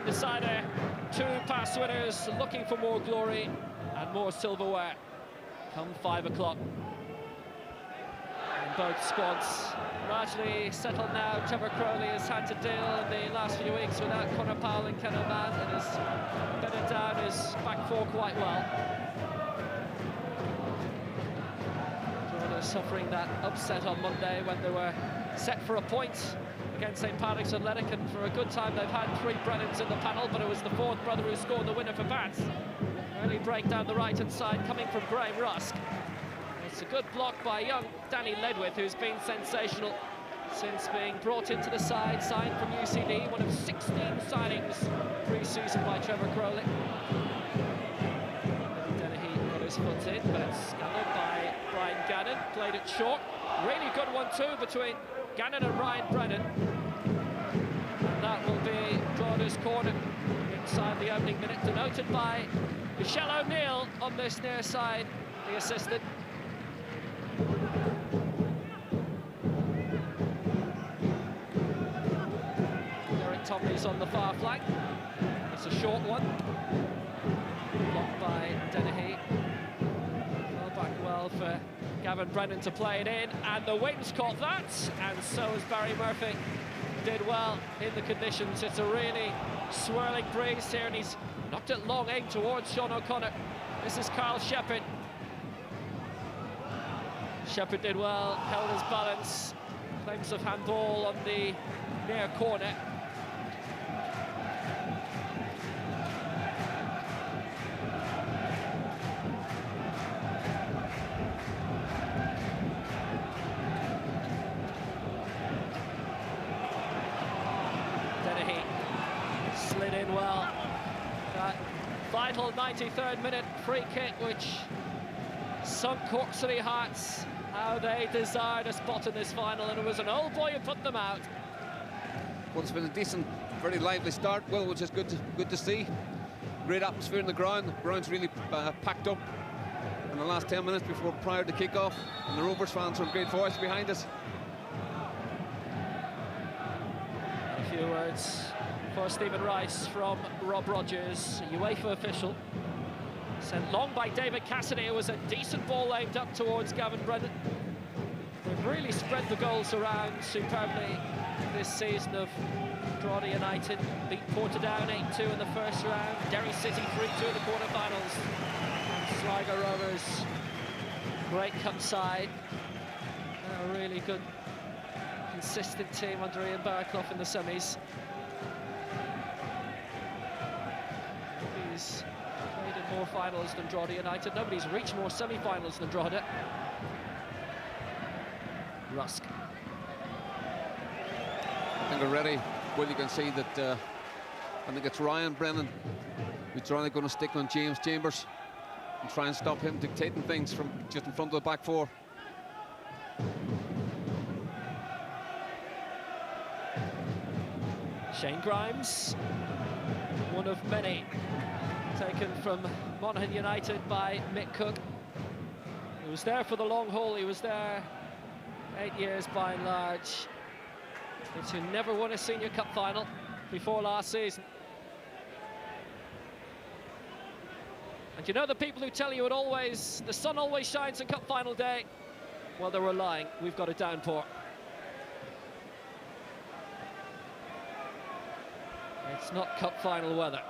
decider. Two pass winners looking for more glory and more silverware come 5 o'clock. And both squads largely settled now. Trevor Crowley has had to deal in the last few weeks without Conor Powell and Ken O'Mann, and has bedded down his back four quite well. Drogheda suffering that upset on Monday when they were set for a point against St Patrick's Athletic, and for a good time they've had three Brennans in the panel, but it was the fourth brother who scored the winner for Bats. Early break down the right-hand side coming from Graham Rusk. It's a good block by young Danny Ledwith, who's been sensational since being brought into the side, signed from UCD, one of 16 signings pre-season by Trevor Crowley. Dennehy got his foot in, but it's scanned by Brian Gannon, played it short. Really good one too between Gannon and Ryan Brennan. And that will be Drogheda's corner inside the opening minute, denoted by Michelle O'Neill on this near side, the assistant. Derek Tomley's on the far flank. It's a short one. Blocked by Dennehy. Well back well for Gavin Brennan to play it in, and the wings caught that, and so has Barry Murphy. Did well in the conditions. It's a really swirling breeze here, and he's knocked it long aimed towards Sean O'Connor. This is Carl Shepherd. Shepherd did well, held his balance. Claims of handball on the near corner. Dennehy slid in well. That vital 93rd minute free kick, which sunk Cork City hearts. How they desired a spot in this final, and it was an old boy who put them out. Well, it's been a decent, very lively start, Will, which is good to see. Great atmosphere in the ground. The ground's really packed up in the last 10 minutes prior to kick-off, and the Rovers fans are in great voice behind us. A few words for Stephen Rice from Rob Rogers, a UEFA official. Sent long by David Cassidy. It was a decent ball aimed up towards Gavin Brennan. They've really spread the goals around superbly this season of Drogheda United. Beat Portadown 8-2 in the first round. Derry City 3-2 in the quarterfinals. Sligo Rovers, great cup side. A really good, consistent team under Ian Barraclough in the semis. He's played in more finals than Drogheda United. Nobody's reached more semi-finals than Drogheda. Rusk. I think already, well, you can see that I think it's Ryan Brennan who's trying to stick on James Chambers and try and stop him dictating things from just in front of the back four. Shane Grimes, one of many taken from Monaghan United by Mick Cook. He was there for the long haul. He was there 8 years by and large. But he never won a senior cup final before last season. And you know the people who tell you the sun always shines on cup final day? Well, they were lying. We've got a downpour. It's not cup final weather.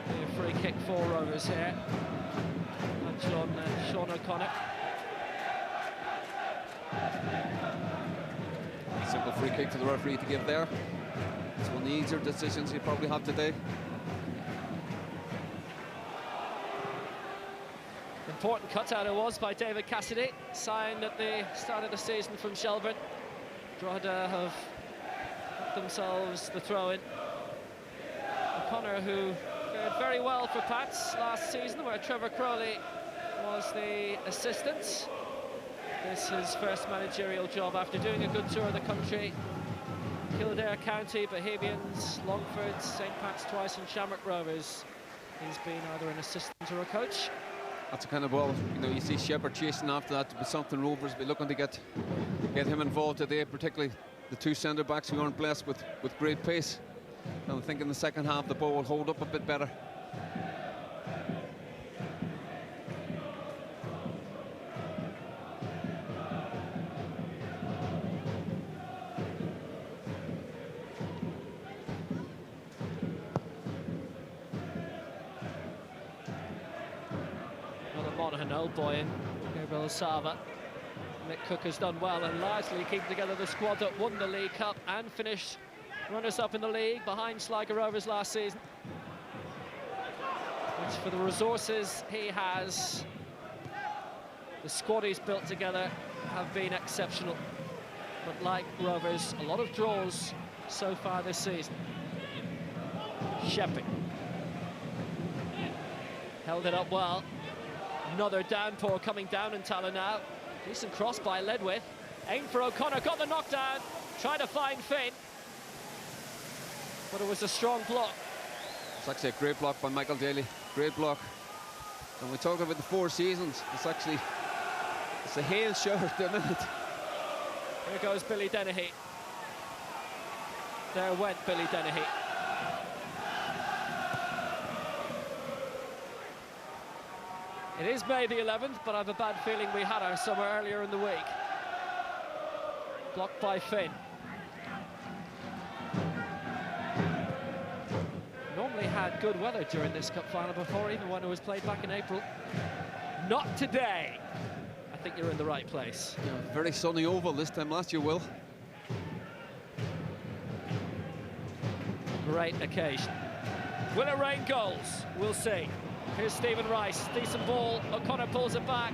A free kick for Rovers here. Lunch on Sean O'Connor. Simple free kick to the referee to give there. It's one of the easier decisions you probably have today. Important cutout it was by David Cassidy, signed at the start of the season from Shelburne. Drogheda have got themselves the throw-in. O'Connor, who fared very well for Pats last season, where Trevor Crowley was the assistant. This is his first managerial job after doing a good tour of the country. Kildare County, Bohemians, Longford, St Pat's twice, and Shamrock Rovers. He's been either an assistant or a coach. That's the kind of ball, you know, you see Shepherd chasing after that. To be something Rovers be looking to get him involved today, particularly the two centre-backs who aren't blessed with great pace. And I think in the second half the ball will hold up a bit better. Monaghan, old boy in Gabriel Sava. Mick Cook has done well and largely keeping together the squad that won the League Cup and finished runners-up in the league behind Sligo Rovers last season. Which, for the resources he has, the squad he's built together, have been exceptional. But like Rovers, a lot of draws so far this season. Shepherd held it up well. Another downpour coming down in Tallaght now. Decent cross by Ledwith. Aimed for O'Connor, got the knockdown. Tried to find Finn. But it was a strong block. It's actually a great block by Michael Daly. Great block. And we talked about the 4 seasons. It's a hail shower at the minute. Here goes Billy Dennehy. There went Billy Dennehy. It is May the 11th, but I have a bad feeling we had our summer earlier in the week. Blocked by Finn. Normally had good weather during this cup final before, even when it was played back in April. Not today. I think you're in the right place. Yeah, very sunny oval this time last year, Will. Great occasion. Will it rain goals? We'll see. Here's Stephen Rice, decent ball, O'Connor pulls it back.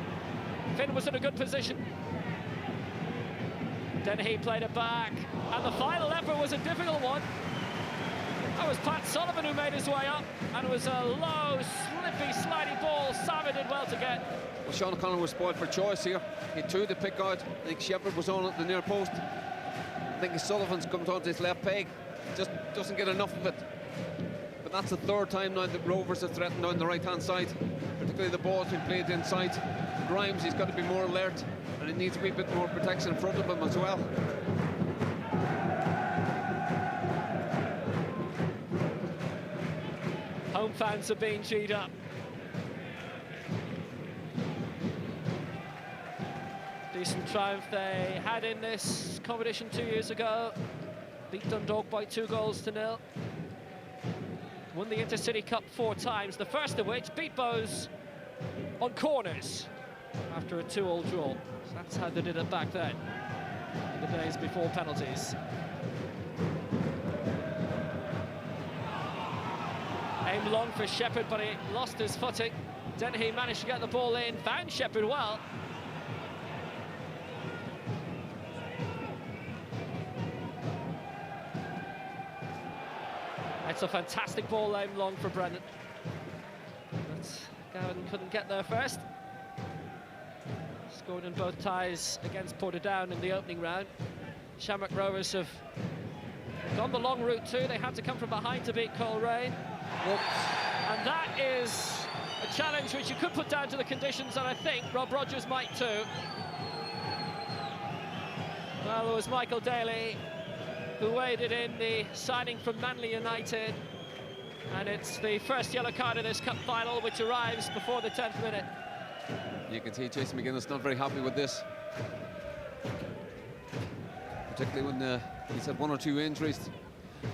Finn was in a good position. Dennehy played it back, and the final effort was a difficult one. That was Pat Sullivan who made his way up, and it was a low, slippy, slidey ball. Sava did well to get. Well, Sean O'Connor was spoiled for choice here. He had 2 to pick out. I think Shepherd was on at the near post. I think Sullivan's come onto his left peg. Just doesn't get enough of it. But that's the 3rd time now that Rovers have threatened down the right-hand side. Particularly the ball's been played inside. Grimes, he's got to be more alert, and he needs a wee bit more protection in front of him as well. Home fans are being G'd up. Decent triumph they had in this competition 2 years ago. Beat Dundalk by 2-0. Won the Intercity Cup 4 times, the first of which beat Bows on corners after a 2-2 draw. So that's how they did it back then, in the days before penalties. Aimed long for Shepherd, but he lost his footing. Dennehy managed to get the ball in, found Shepherd well. It's a fantastic ball aimed long for Brendan. But Gowan couldn't get there first. Scored in both ties against Portadown in the opening round. Shamrock Rovers have gone the long route too. They had to come from behind to beat Coleraine. And that is a challenge which you could put down to the conditions, and I think Rob Rogers might too. Well, it was Michael Daly who waded in, the signing from Manly United, and it's the first yellow card of this cup final, which arrives before the 10th minute. You can see Jason McGuinness not very happy with this, particularly when he's had 1 or 2 injuries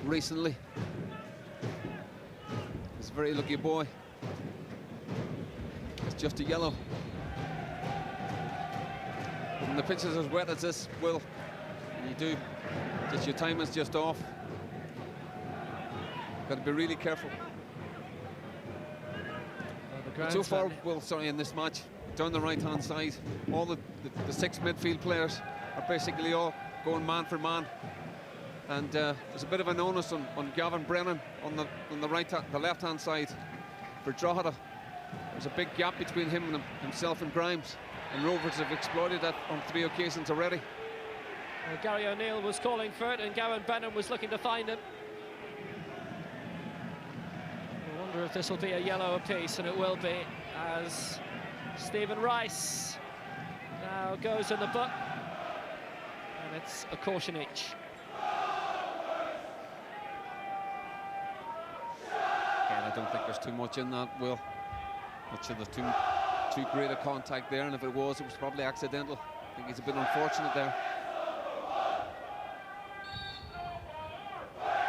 recently. He's a very lucky boy. It's just a yellow. When the pitch is as wet as this, Will, you do, just your time is just off. Got to be really careful. Well, so far, Will, sorry, in this match, down the right-hand side, all the 6 midfield players are basically all going man for man. And there's a bit of an onus on Gavin Brennan on the left-hand side for Drogheda. There's a big gap between him and himself and Grimes, and Rovers have exploited that on 3 occasions already. Well, Gary O'Neill was calling for it, and Gavin Brennan was looking to find him. I wonder if this will be a yellow apiece, and it will be, as Stephen Rice now goes in the book, and it's a caution each. Again, I don't think there's too much in that, Will. Not sure there's too great a contact there, and if it was probably accidental. I think he's a bit unfortunate there.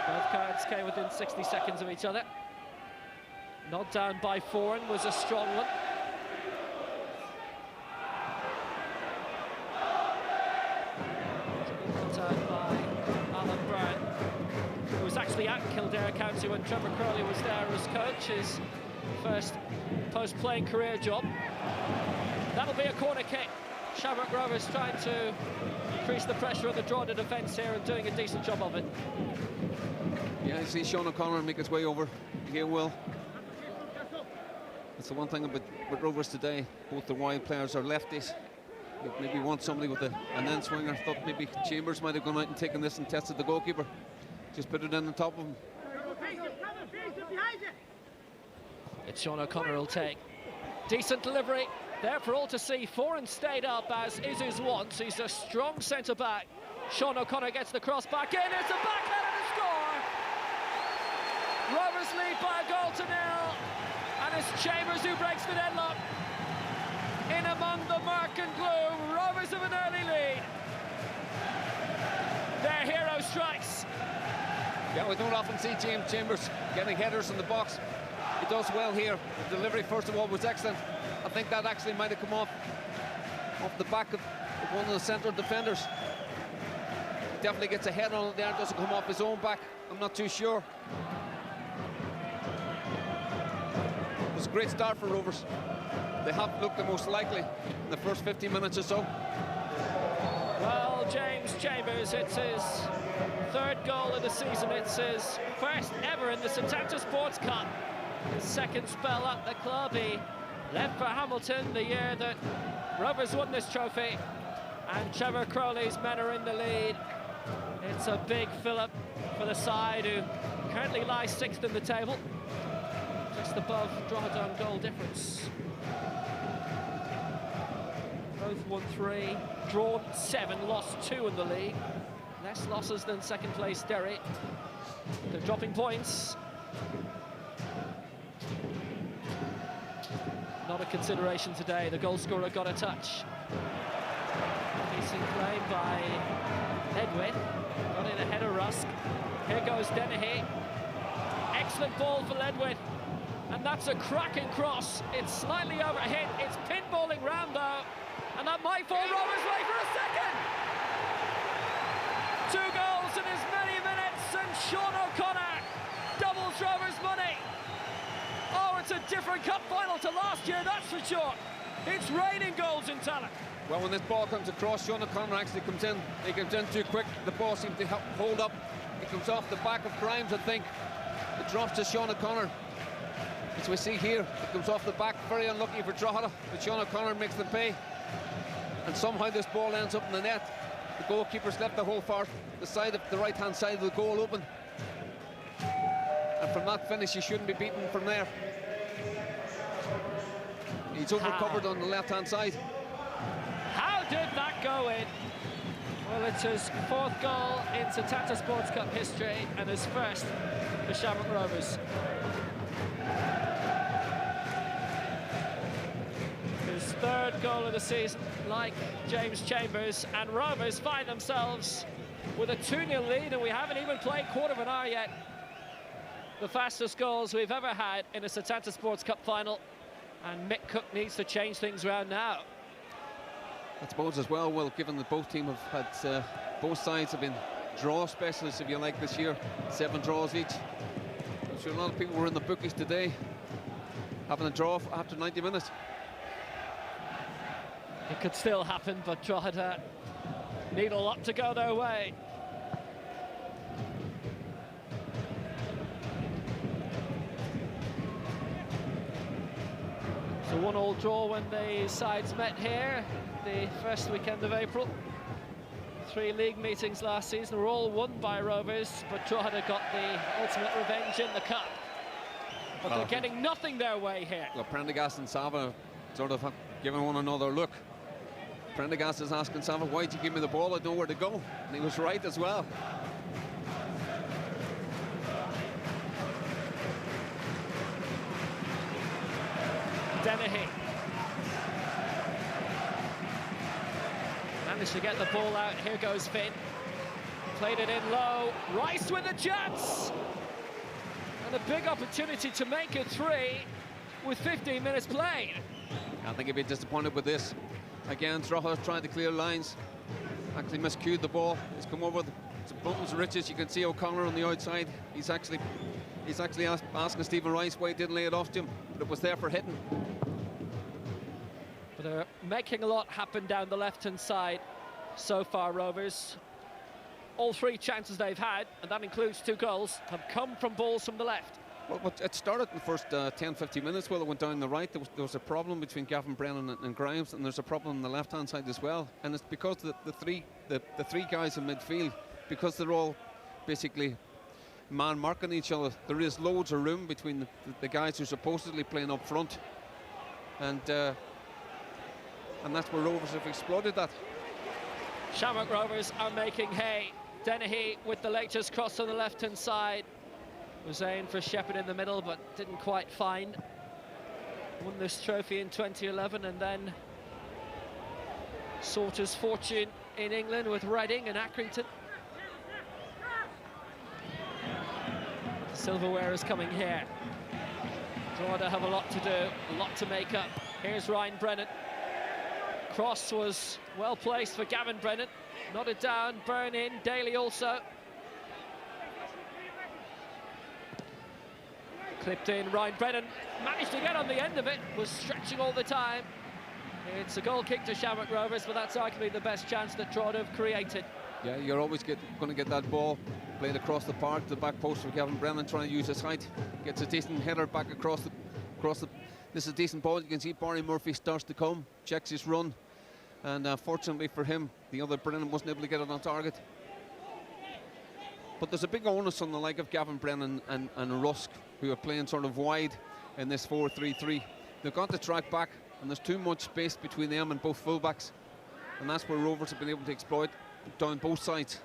Both cards came within 60 seconds of each other. Nod down by Foran was a strong one. Nod down by Alan Brown, who was actually at Kildare County when Trevor Crowley was there as coach, his first post-playing career job. That'll be a corner kick. Shamrock Rovers trying to increase the pressure on the Drogheda defence here and doing a decent job of it. Yeah, you see Sean O'Connor make his way over here, Will. That's the one thing about Rovers today. Both the wide players are lefties. You maybe want somebody with an end swinger. Thought maybe Chambers might have gone out and taken this and tested the goalkeeper. Just put it in on top of him. It's Sean O'Connor who'll take. Decent delivery there for all to see. Foran stayed up as Izus wants. He's a strong centre-back. Sean O'Connor gets the cross back in. It's a backheader to score! Rovers lead by a goal to nil. And it's Chambers who breaks the deadlock. In among the murk and gloom, Rovers have an early lead. Their hero strikes. Yeah, we don't often see James Chambers getting headers in the box. He does well here. The delivery, first of all, was excellent. I think that actually might have come off the back of one of the centre defenders. He definitely gets a head on it there. Doesn't come off his own back. I'm not too sure. It was a great start for Rovers. They have looked the most likely in the first 15 minutes or so. Well, James Chambers, it's his third goal of the season. It's his first ever in the Setanta Sports Cup. His second spell at the club. He left for Hamilton the year that Rovers won this trophy, and Trevor Crowley's men are in the lead. It's a big fillip for the side, who currently lies sixth in the table, just above Drogheda on goal difference. Both won 3, drawn 7, lost 2 in the league. Less losses than second place Derry. They're dropping points. Not a consideration today. The goal scorer got a touch. Decent claim by Edwin. Got in ahead of Rusk. Here goes Dennehy. Excellent ball for Ledwin. And that's a cracking cross. It's slightly overhit. It's pinballing round though. And that might fall Rovers' way for a second. 2 goals in as many minutes, and Sean O'Connor doubles Rovers' money. Oh, it's a different cup final to last year, that's for sure. It's raining goals in Tallaght. Well, when this ball comes across, Sean O'Connor actually comes in. He comes in too quick. The ball seems to hold up. It comes off the back of Grimes, I think. It drops to Sean O'Connor. As we see here, it comes off the back. Very unlucky for Drogheda, but Sean O'Connor makes them pay. And somehow this ball ends up in the net. The goalkeeper's left the whole the side of the right-hand side of the goal open. And from that finish, he shouldn't be beaten from there. He's over-covered on the left-hand side. How did that go in? Well, it's his 4th goal in Setanta Sports Cup history and his first for Shamrock Rovers. His 3rd goal of the season, like James Chambers, and Rovers find themselves with a 2-0 lead, and we haven't even played quarter of an hour yet. The fastest goals we've ever had in a Setanta Sports Cup final, and Mick Cook needs to change things around now. I suppose as well, well, given that both teams have had, both sides have been draw specialists, if you like, this year. 7 draws each. I'm sure a lot of people were in the bookies today, having a draw after 90 minutes. It could still happen, but Drogheda need a lot to go their way. So 1-1 draw when the sides met here, the first weekend of April. 3 league meetings last season were all won by Rovers, but Drogheda got the ultimate revenge in the cup. But they're getting nothing their way here. Well, Prendergast and Sava sort of giving one another look. Prendergast is asking Savage, why'd you give me the ball? I know where to go. And he was right as well. Dennehy managed to get the ball out. Here goes Finn. Played it in low. Rice with a chance! And a big opportunity to make it 3 with 15 minutes played. I think he'd be disappointed with this. Again, Drogheda trying to clear lines. Actually miscued the ball. He's come over the buttons and riches. You can see O'Connor on the outside. He's actually asking Stephen Rice why he didn't lay it off to him, but it was there for hitting. But they're making a lot happen down the left-hand side so far, Rovers. All 3 chances they've had, and that includes 2 goals, have come from balls from the left. Well, it started in the first 10-15 minutes. Well, it went down the right. There was a problem between Gavin Brennan and Grimes, and there's a problem on the left-hand side as well. And it's because the three guys in midfield, because they're all basically man marking each other. There is loads of room between the guys who are supposedly playing up front, and that's where Rovers have exploited that. Shamrock Rovers are making hay. Dennehy with the latest cross on the left-hand side. Was aimed for Shepherd in the middle, but didn't quite find. Won this trophy in 2011 and then sought his fortune in England with Reading and Accrington. The silverware is coming here. Drogheda have a lot to do, a lot to make up. Here's Ryan Brennan. Cross was well placed for Gavin Brennan. Nodded down, Burn in, Daly also. Clipped in, Ryan Brennan managed to get on the end of it, was stretching all the time. It's a goal kick to Shamrock Rovers, but that's arguably the best chance that Drogheda have created. Yeah, you're always going to get that ball played across the park, to the back post for Gavin Brennan, trying to use his height. Gets a decent header back across the... This is a decent ball. You can see Barry Murphy starts to come, checks his run, and fortunately for him, the other Brennan wasn't able to get it on target. But there's a big onus on the like of Gavin Brennan and Rusk, who are playing sort of wide in this 4-3-3. They've got to track back, and there's too much space between them and both fullbacks, and that's where Rovers have been able to exploit down both sides.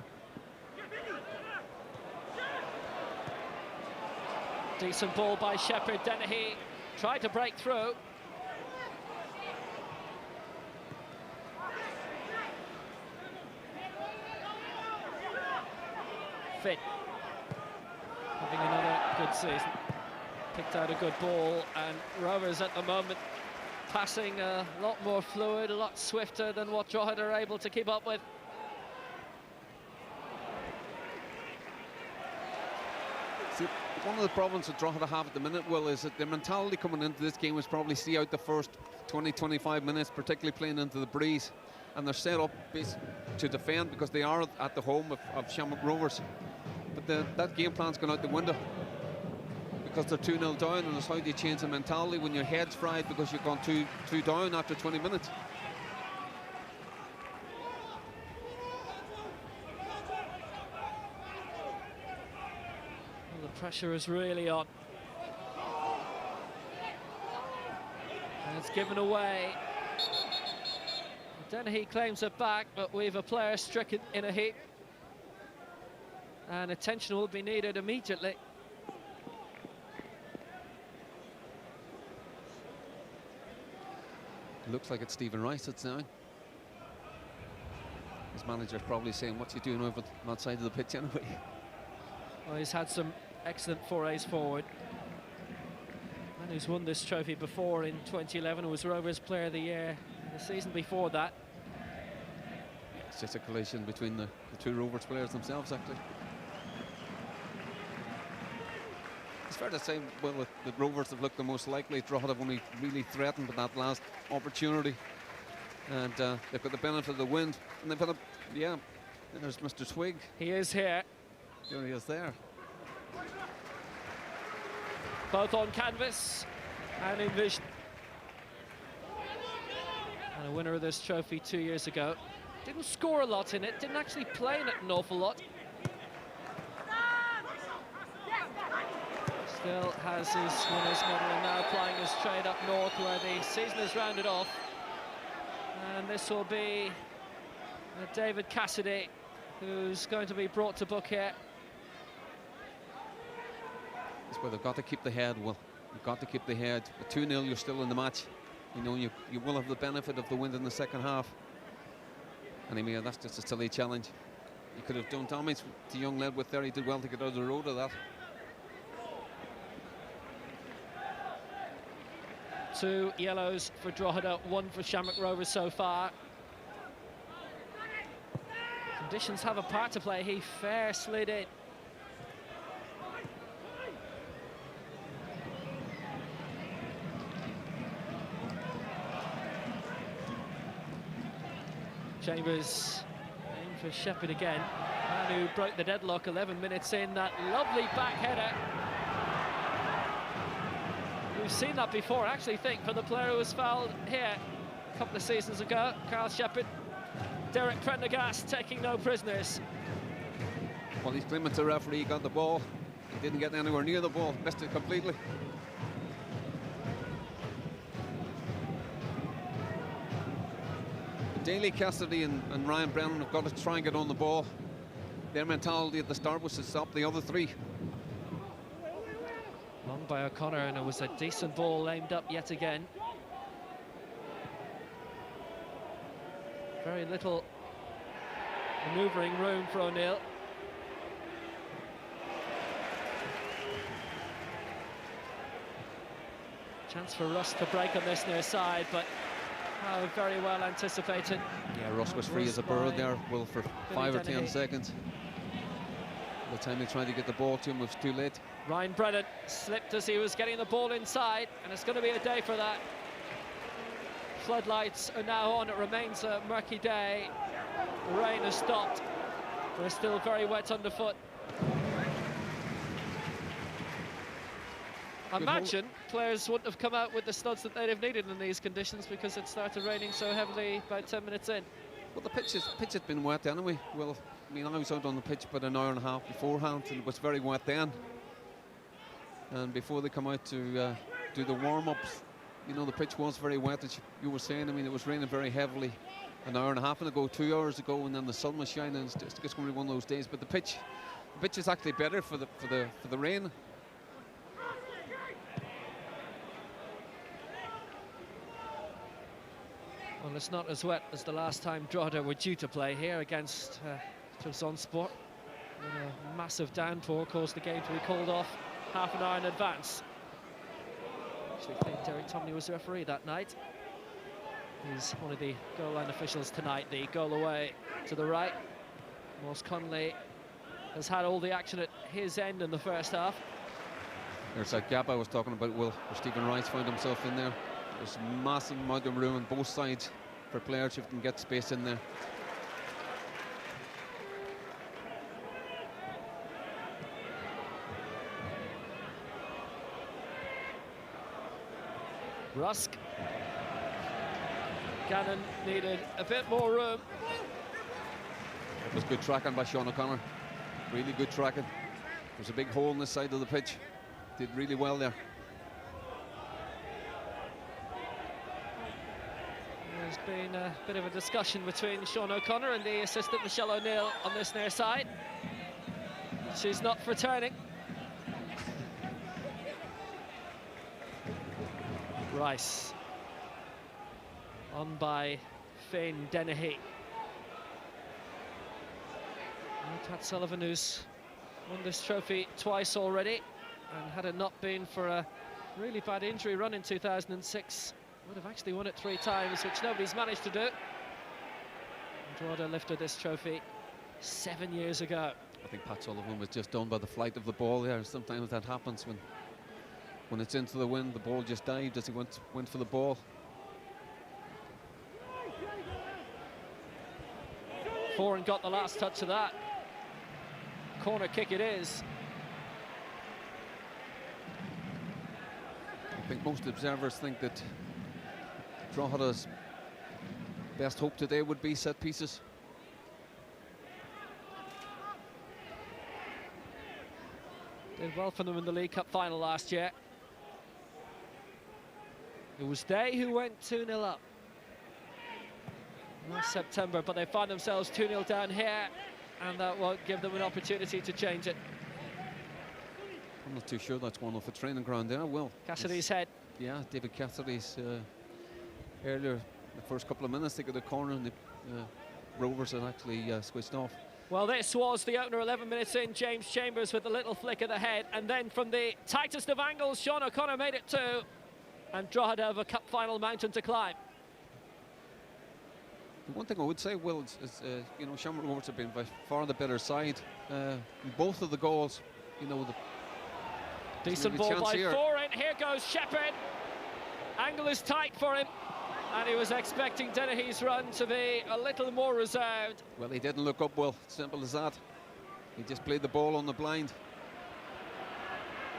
Decent ball by Shepherd. Dennehy tried to break through. Finn having another good season. Picked out a good ball, and Rovers at the moment passing a lot more fluid, a lot swifter than what Drogheda are able to keep up with. See, one of the problems that Drogheda have at the minute, Will, is that their mentality coming into this game was probably see out the first 20-25 minutes, particularly playing into the breeze, and they're set up to defend because they are at the home of Shamrock Rovers. But that game plan's gone out the window because they're 2-0 down, and it's how do you change the mentality when your head's fried because you've gone two down after 20 minutes. Well, the pressure is really on. And it's given away. Dennehy claims it back, but we've a player stricken in a heap. And attention will be needed immediately. Looks like it's Stephen Rice that's down. His manager's probably saying, what's he doing over on that side of the pitch anyway? Well, he's had some excellent forays forward. And who's won this trophy before in 2011, was Rovers Player of the Year the season before that. It's just a collision between the two Rovers players themselves, actually. It's fair to say, well, the Rovers have looked the most likely. Drogheda have only really threatened with that last opportunity, and they've got the benefit of the wind, and they've had there's Mr. Twig. He is here. There he is there. Both on canvas and in vision. And a winner of this trophy 2 years ago. Didn't score a lot in it, didn't actually play in it an awful lot. Still has his winners' medal and now plying his trade up north where the season is rounded off. And this will be David Cassidy, who's going to be brought to book here. That's where they've got to keep the head, Will. You've got to keep the head. At 2-0, you're still in the match. You know, you will have the benefit of the win in the second half. Anyway, that's just a silly challenge. You could have done damage to young Ledwith there. He did well to get out of the road of that. 2 yellows for Drogheda, 1 for Shamrock Rovers so far. Conditions have a part to play. He fair slid in. Chambers aim for Shepherd again. Man who broke the deadlock 11 minutes in, that lovely back header. We've seen that before, I actually think, for the player who was fouled here a couple of seasons ago, Carl Shepherd. Derek Prendergast taking no prisoners. Well, he's claiming to the referee, he got the ball. He didn't get anywhere near the ball, missed it completely. Daly, Cassidy and Ryan Brennan have got to try and get on the ball. Their mentality at the start was to stop the other 3. Long by O'Connor, and it was a decent ball aimed up yet again. Very little manoeuvring room for O'Neill. Chance for Russ to break on this near side, but very well anticipated. Yeah, Russ was free as a bird there, Will, for 5 or 10 seconds. By the time they tried to get the ball to him, it was too late. Ryan Brennan slipped as he was getting the ball inside, and it's going to be a day for that. Floodlights are now on. It remains a murky day. The rain has stopped, but it's still very wet underfoot. I imagine players wouldn't have come out with the studs that they'd have needed in these conditions because it started raining so heavily about 10 minutes in. Well, the pitch has been wet anyway. Well, I mean, I was out on the pitch about an hour and a half beforehand, and it was very wet then. And before they come out to do the warm-ups, you know, the pitch was very wet, as you were saying. I mean, it was raining very heavily an hour and a half ago, 2 hours ago, and then the sun was shining. It's just going to be one of those days. But the pitch is actually better for the rain. Well, it's not as wet as the last time Drogheda were due to play here against Trabzonspor. A massive downpour caused the game to be called off half an hour in advance. I actually think Derek Tomney was the referee that night. He's one of the goal line officials tonight. The goal away to the right. Morse Connolly has had all the action at his end in the first half. There's that gap I was talking about, Will, where Stephen Rice found himself in there. There's a massive amount of room on both sides for players who can get space in there. Rusk. Gannon needed a bit more room. It was good tracking by Sean O'Connor. Really good tracking. There's a big hole in this side of the pitch. Did really well there. There's been a bit of a discussion between Sean O'Connor and the assistant Michelle O'Neill on this near side. She's not for turning. Rice. On by Finn Dennehy. Tad Sullivan, who's won this trophy twice already, and had it not been for a really bad injury run in 2006, would have actually won it 3 times, which nobody's managed to do. Drogheda lifted this trophy 7 years ago. I think Pat Sullivan was just done by the flight of the ball there. Sometimes that happens when it's into the wind. The ball just dived as he went for the ball. Foran got the last touch of that. Corner kick it is. I think most observers think that Drogheda's best hope today would be set pieces. Did well for them in the League Cup final last year. It was they who went 2-0 up last September, but they find themselves 2-0 down here, and that won't give them an opportunity to change it. I'm not too sure that's one off a training ground there. Well, Cassidy's head. Yeah, David Cassidy's earlier, the first couple of minutes, they got a corner and the Rovers had actually switched off. Well, this was the opener 11 minutes in. James Chambers with a little flick of the head, and then from the tightest of angles, Sean O'Connor made it 2, and Drogheda have a cup final mountain to climb. The one thing I would say, Will, is you know, Shamrock Rovers have been by far the better side. Both of the goals, you know, decent ball by Foran. Here goes Shepherd. Angle is tight for him, and he was expecting Dennehy's run to be a little more reserved. Well, he didn't look up, Will. Simple as that. He just played the ball on the blind.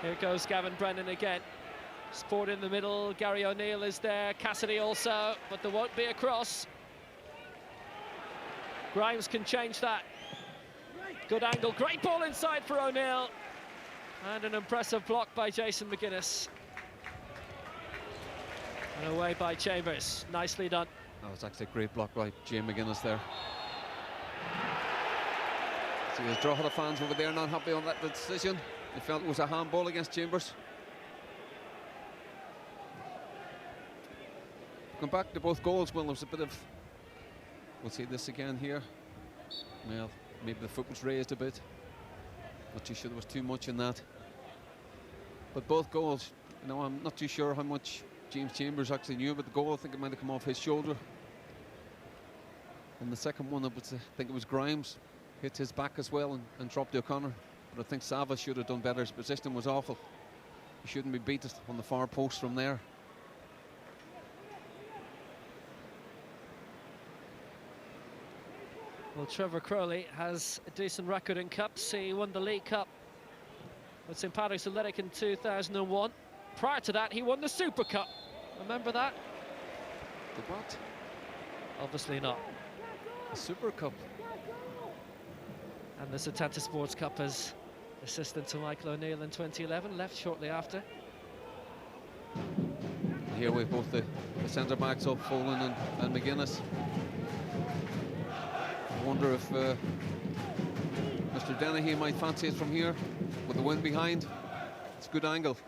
Here goes Gavin Brennan again. Sport in the middle. Gary O'Neill is there. Cassidy also, but there won't be a cross. Grimes can change that. Good angle. Great ball inside for O'Neill. And an impressive block by Jason McGuinness. And away by Chambers. Nicely done. That was actually a great block by Jay McGuinness there. See, the Drogheda fans over there not happy on that decision. They felt it was a handball against Chambers. Going back to both goals, well, there was a bit of... We'll see this again here. Well, maybe the foot was raised a bit. Not too sure there was too much in that. But both goals, you know, I'm not too sure how much James Chambers actually knew about the goal. I think it might have come off his shoulder. And the second one, I think it was Grimes, hit his back as well and dropped O'Connor. But I think Sava should have done better. His position was awful. He shouldn't be beat on the far post from there. Well, Trevor Crowley has a decent record in cups. He won the League Cup with St Patrick's Athletic in 2001. Prior to that, he won the Super Cup. Remember that? The what? Obviously not. The Super Cup. And the Setanta Sports Cup as assistant to Michael O'Neill in 2011, left shortly after. Here we have both the centre backs up, Folan and McGuinness. I wonder if Mr. Dennehy might fancy it from here with the wind behind. It's a good angle.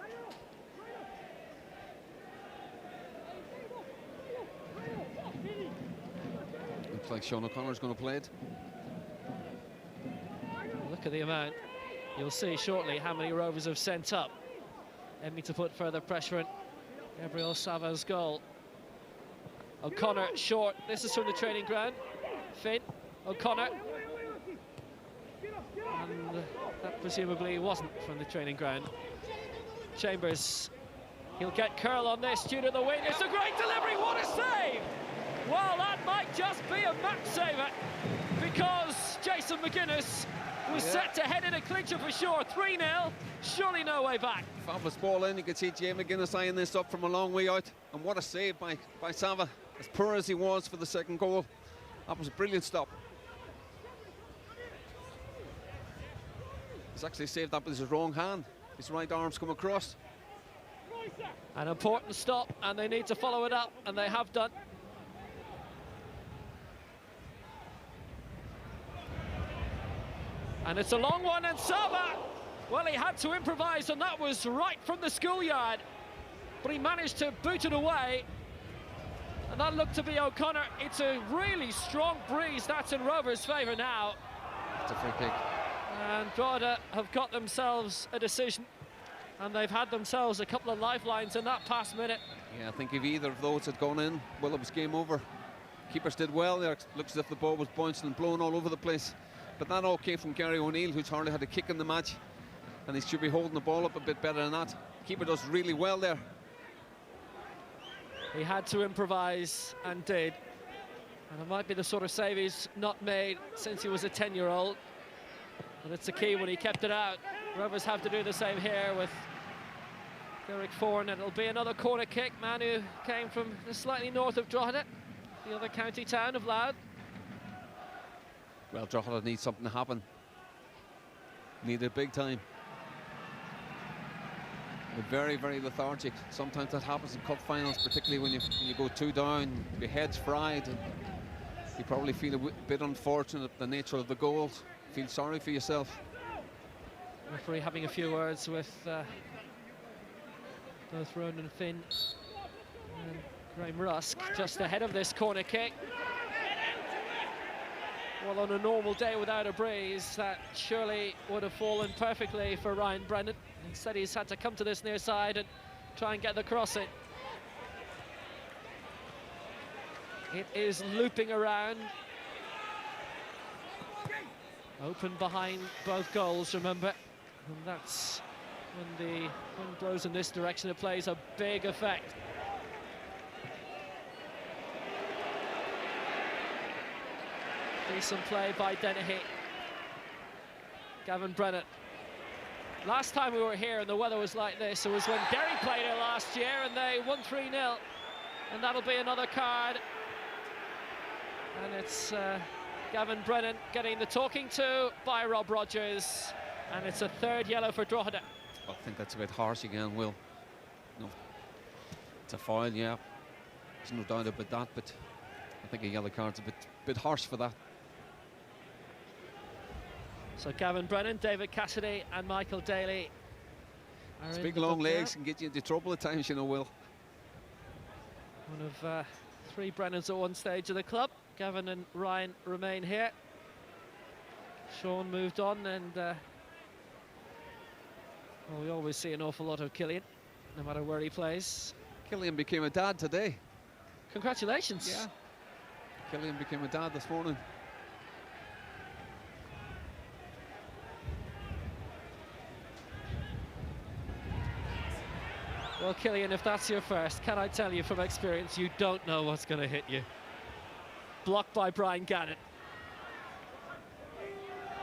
Looks like Sean O'Connor's going to play it. Look at the amount. You'll see shortly how many Rovers have sent up, aiming to put further pressure on Gabriel Sava's goal. O'Connor short. This is from the training ground. Finn, O'Connor. And that presumably wasn't from the training ground. Chambers, he'll get curl on this due to the wind. It's a great delivery, what a save! Well, that might just be a match saver, because Jason McGuinness was set to head in a clincher for sure. 3-0, surely no way back. Fabulous ball in. You can see Jay McGuinness eyeing this up from a long way out. And what a save by Sava. As poor as he was for the second goal, that was a brilliant stop. He's actually saved that with his wrong hand. His right arm's come across. An important stop, and they need to follow it up, and they have done. And it's a long one, and Sava, well, he had to improvise, and that was right from the schoolyard. But he managed to boot it away. And that looked to be O'Connor. It's a really strong breeze. That's in Rovers' favour now. It's a free kick. And Drogheda have got themselves a decision. And they've had themselves a couple of lifelines in that past minute. Yeah, I think if either of those had gone in, well, it was game over. Keepers did well there. Looks as if the ball was bouncing and blowing all over the place. But that all came from Gary O'Neill, who's hardly had a kick in the match. And he should be holding the ball up a bit better than that. Keeper does really well there. He had to improvise and did. And it might be the sort of save he's not made since he was a 10-year-old. But it's a key when he kept it out. Rovers have to do the same here with Derek Foran. It'll be another corner kick. Man who came from the slightly north of Drogheda, the other county town of Louth. Well, Drogheda needs something to happen. Need it big time. Very, very lethargic. Sometimes that happens in cup finals, particularly when you go 2 down, your head's fried, and you probably feel a bit unfortunate at the nature of the goal. Feel sorry for yourself. Referee having a few words with both Ronan Finn and Graham Rusk just ahead of this corner kick. Well, on a normal day without a breeze, that surely would have fallen perfectly for Ryan Brennan. Instead, he's had to come to this near side and try and get the cross in. It is looping around. Open behind both goals, remember. And that's when the wind blows in this direction, it plays a big effect. Decent play by Dennehy. Gavin Brennan. Last time we were here and the weather was like this, it was when Derry played here last year and they won 3-0. And that'll be another card. And it's Gavin Brennan getting the talking to by Rob Rogers. And it's a 3rd yellow for Drogheda. I think that's a bit harsh again, Will. No, it's a foul, yeah. There's no doubt about that, but I think a yellow card's a bit harsh for that. So Gavin Brennan, David Cassidy and Michael Daly. His big long legs can get you into trouble at times, you know, Will. One of 3 Brennans at one stage of the club. Gavin and Ryan remain here. Sean moved on, and well, we always see an awful lot of Killian, no matter where he plays. Killian became a dad today. Congratulations. Yeah. Killian became a dad this morning. Well, Killian, if that's your first, can I tell you from experience, you don't know what's going to hit you. Blocked by Brian Gannon.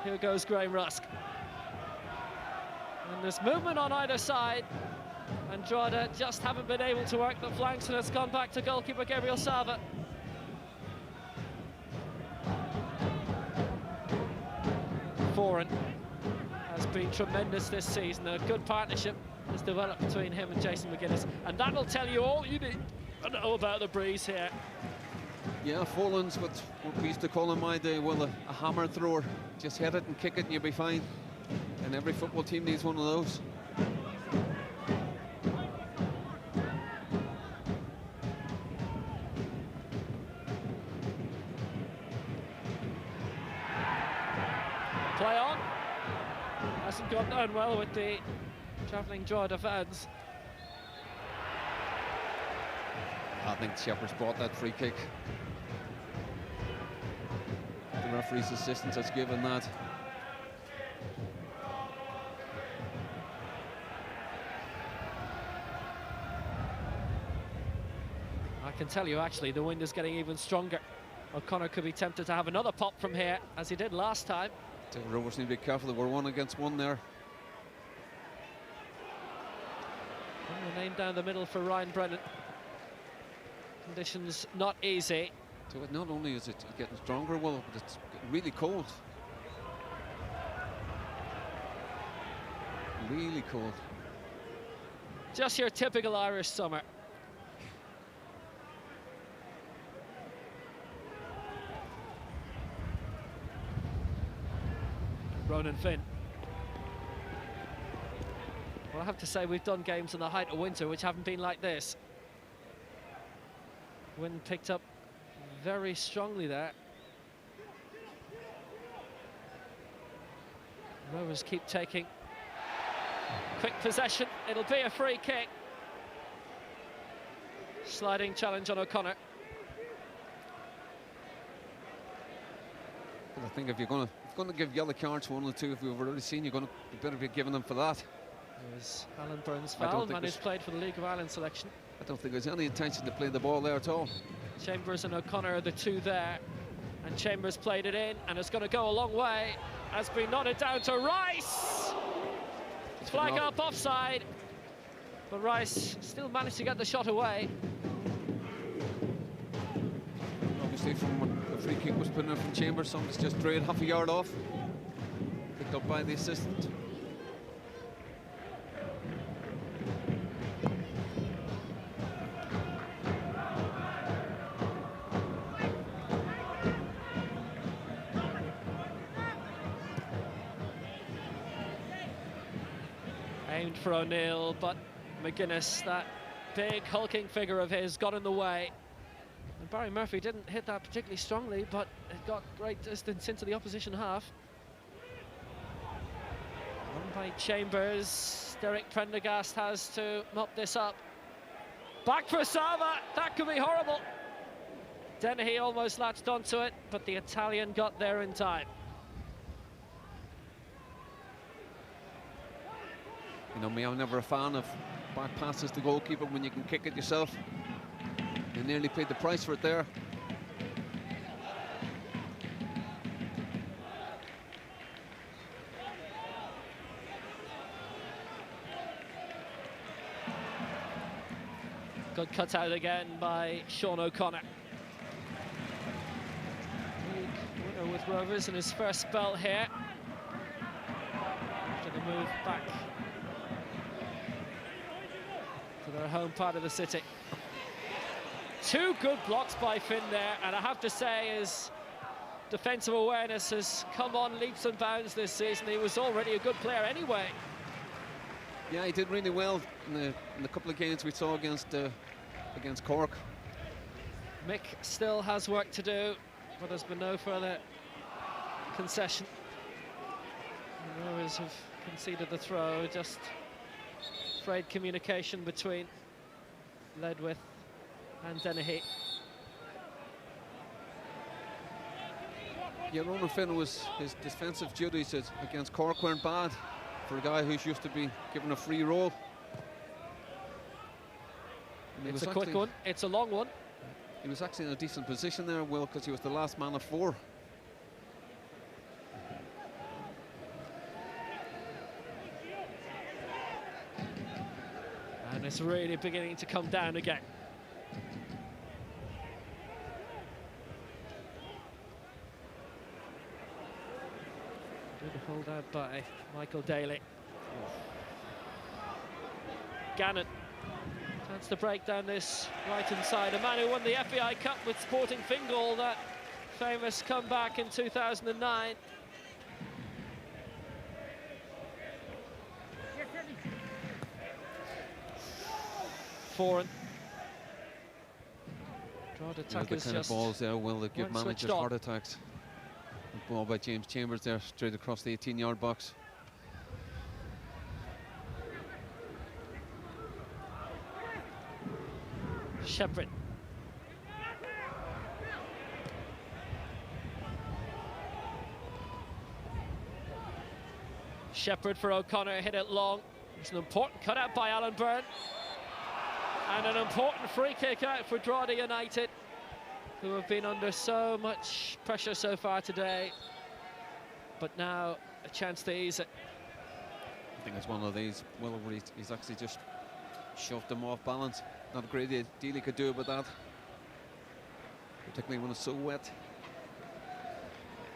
Here goes Graham Rusk. And there's movement on either side. And Drogheda just haven't been able to work the flanks, and it's gone back to goalkeeper Gabriel Sava. Foran has been tremendous this season. A good partnership has developed between him and Jason McGuinness, and that'll tell you all you need to know about the breeze here. Yeah, Folan's what we used to call in my day, well, a hammer thrower. Just hit it and kick it and you'll be fine. And every football team needs one of those. Play on. Hasn't gone down well with the travelling Drogheda fans. I think Shepherd's bought that free kick. The referee's assistant has given that. I can tell you, actually, the wind is getting even stronger. O'Connor could be tempted to have another pop from here, as he did last time. The Rovers need to be careful that we're 1 against 1 there. And the name down the middle for Ryan Brennan. Conditions not easy. So not only is it getting stronger, well, but it's really cold. Really cold. Just your typical Irish summer. Ronan Finn. Well, I have to say, we've done games in the height of winter which haven't been like this. Wind picked up very strongly there. Rovers keep taking quick possession. It'll be a free kick. Sliding challenge on O'Connor. But I think if you're going to give yellow cards 1 or 2, if we've already seen, you better be giving them for that. There's Alan Burns' foul, man who's played for the League of Ireland selection. I don't think there's any intention to play the ball there at all. Chambers and O'Connor are the 2 there, and Chambers played it in, and it's going to go a long way. Has been nodded down to Rice. Flag up offside, but Rice still managed to get the shot away. Obviously, from when the free kick was put in from Chambers, somebody's just strayed half a yard off. Picked up by the assistant. aimed for O'Neill, but McGuinness, that big hulking figure of his, got in the way. And Barry Murphy didn't hit that particularly strongly, but it got great distance into the opposition half. Run by Chambers. Derek Prendergast has to mop this up. Back for Sava, that could be horrible. Dennehy almost latched onto it, but the Italian got there in time. You know me, I'm never a fan of back passes to goalkeeper when you can kick it yourself. They nearly paid the price for it there. Good cut out again by Sean O'Connor. League winner with Rovers in his first spell here. After the move back to their home part of the city. Two good blocks by Finn there, and I have to say his defensive awareness has come on leaps and bounds this season. He was already a good player anyway. Yeah, he did really well in the couple of games we saw against Cork. Mick still has work to do, but there's been no further concession. The Rovers have conceded the throw, just frayed communication between Ledwith and Dennehy. Yeah, Ronan Finn was his defensive duties against Cork weren't bad for a guy who's used to be given a free roll. It's a quick one, it's a long one. He was actually in a decent position there, Will, because he was the last man of four. And it's really beginning to come down again. Good hold out by Michael Daly. Gannon. Chance to break down this right-hand side. A man who won the FAI Cup with Sporting Fingal, that famous comeback in 2009. Foreign. Drogheda attackers the kind of balls there, Will, that give managers heart attacks. The ball by James Chambers there, straight across the 18-yard box. Shepherd. Shepherd for O'Connor, hit it long. It's an important cutout by Alan Byrne. And an important free kick out for Drogheda United, who have been under so much pressure so far today. But now a chance to ease it. I think it's one of these, Will, where he's actually just shoved them off balance. Not a great deal he could do about that, particularly when it's so wet.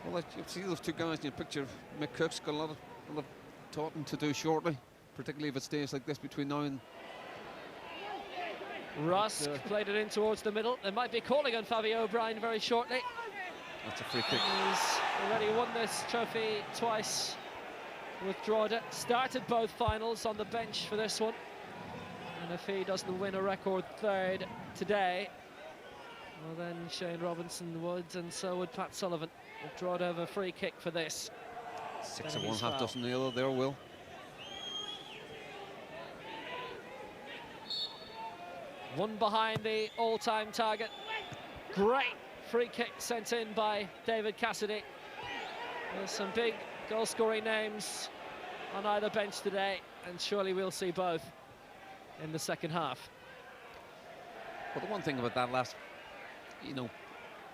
Well, you see those two guys in your picture. Mick Cook's got a lot of talking to do shortly, particularly if it stays like this between now and... Rusk played it in towards the middle. They might be calling on Fabio O'Brien very shortly. That's a free kick. He's already won this trophy twice with Drogheda. Started both finals on the bench for this one. And if he doesn't win a record third today, well then Shane Robinson would, and so would Pat Sullivan. Drogheda have a free kick for this. 6 of one, half dozen the other there, Will. One behind the all-time target. Great free kick sent in by David Cassidy. There's some big goal-scoring names on either bench today, and surely we'll see both in the second half. Well, the one thing about that last,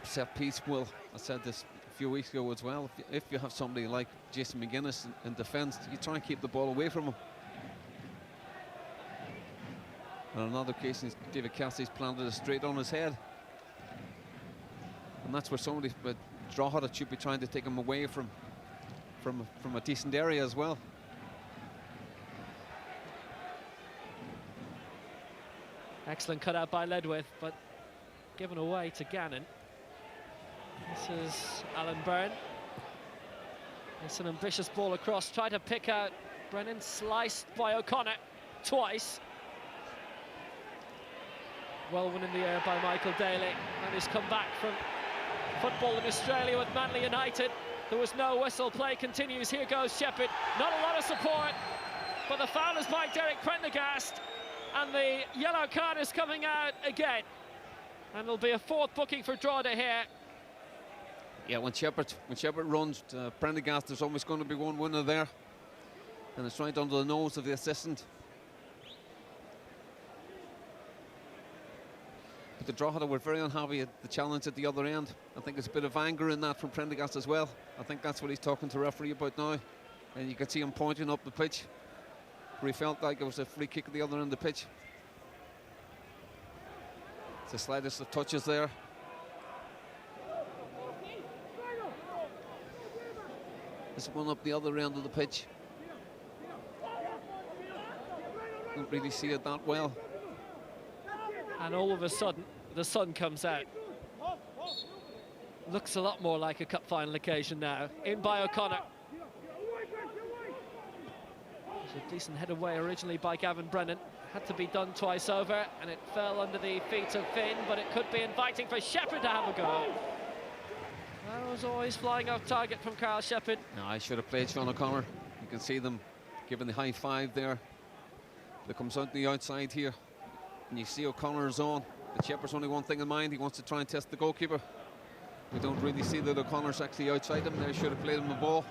set piece, Will, I said this a few weeks ago as well, if you have somebody like Jason McGuinness in defence, you try and keep the ball away from him. And in other cases, David Cassidy's planted it straight on his head. And that's where somebody, but Drogheda should be trying to take him away from a decent area as well. Excellent cutout by Ledwith, but given away to Gannon. This is Alan Byrne. It's an ambitious ball across, try to pick out Brennan sliced by O'Connor twice. Well one in the air by Michael Daly, and he's come back from football in Australia with Manly United. There was no whistle. Play continues. Here goes Shepherd. Not a lot of support, but the foul is by Derek Prendergast, and the yellow card is coming out again. And there'll be a fourth booking for Drogheda here. Yeah, when Shepherd runs, Prendergast, there's almost going to be one winner there, and it's right under the nose of the assistant. But the Drogheda were very unhappy at the challenge at the other end. I think there's a bit of anger in that from Prendergast as well. I think that's what he's talking to the referee about now, and you can see him pointing up the pitch where he felt like it was a free kick at the other end of the pitch. It's the slightest of touches there. There's one up the other end of the pitch. Don't really see it that well. And all of a sudden, the sun comes out. Looks a lot more like a cup final occasion now. In by O'Connor. There's a decent head away originally by Gavin Brennan. Had to be done twice over, and it fell under the feet of Finn, but it could be inviting for Shepherd to have a go. That was always flying off target from Carl Shepherd. No, I should have played Sean O'Connor. You can see them giving the high five there. That comes out the outside here. And you see O'Connor's on. But Shepherd's only one thing in mind. He wants to try and test the goalkeeper. We don't really see that O'Connor's actually outside him. They should have played him the ball.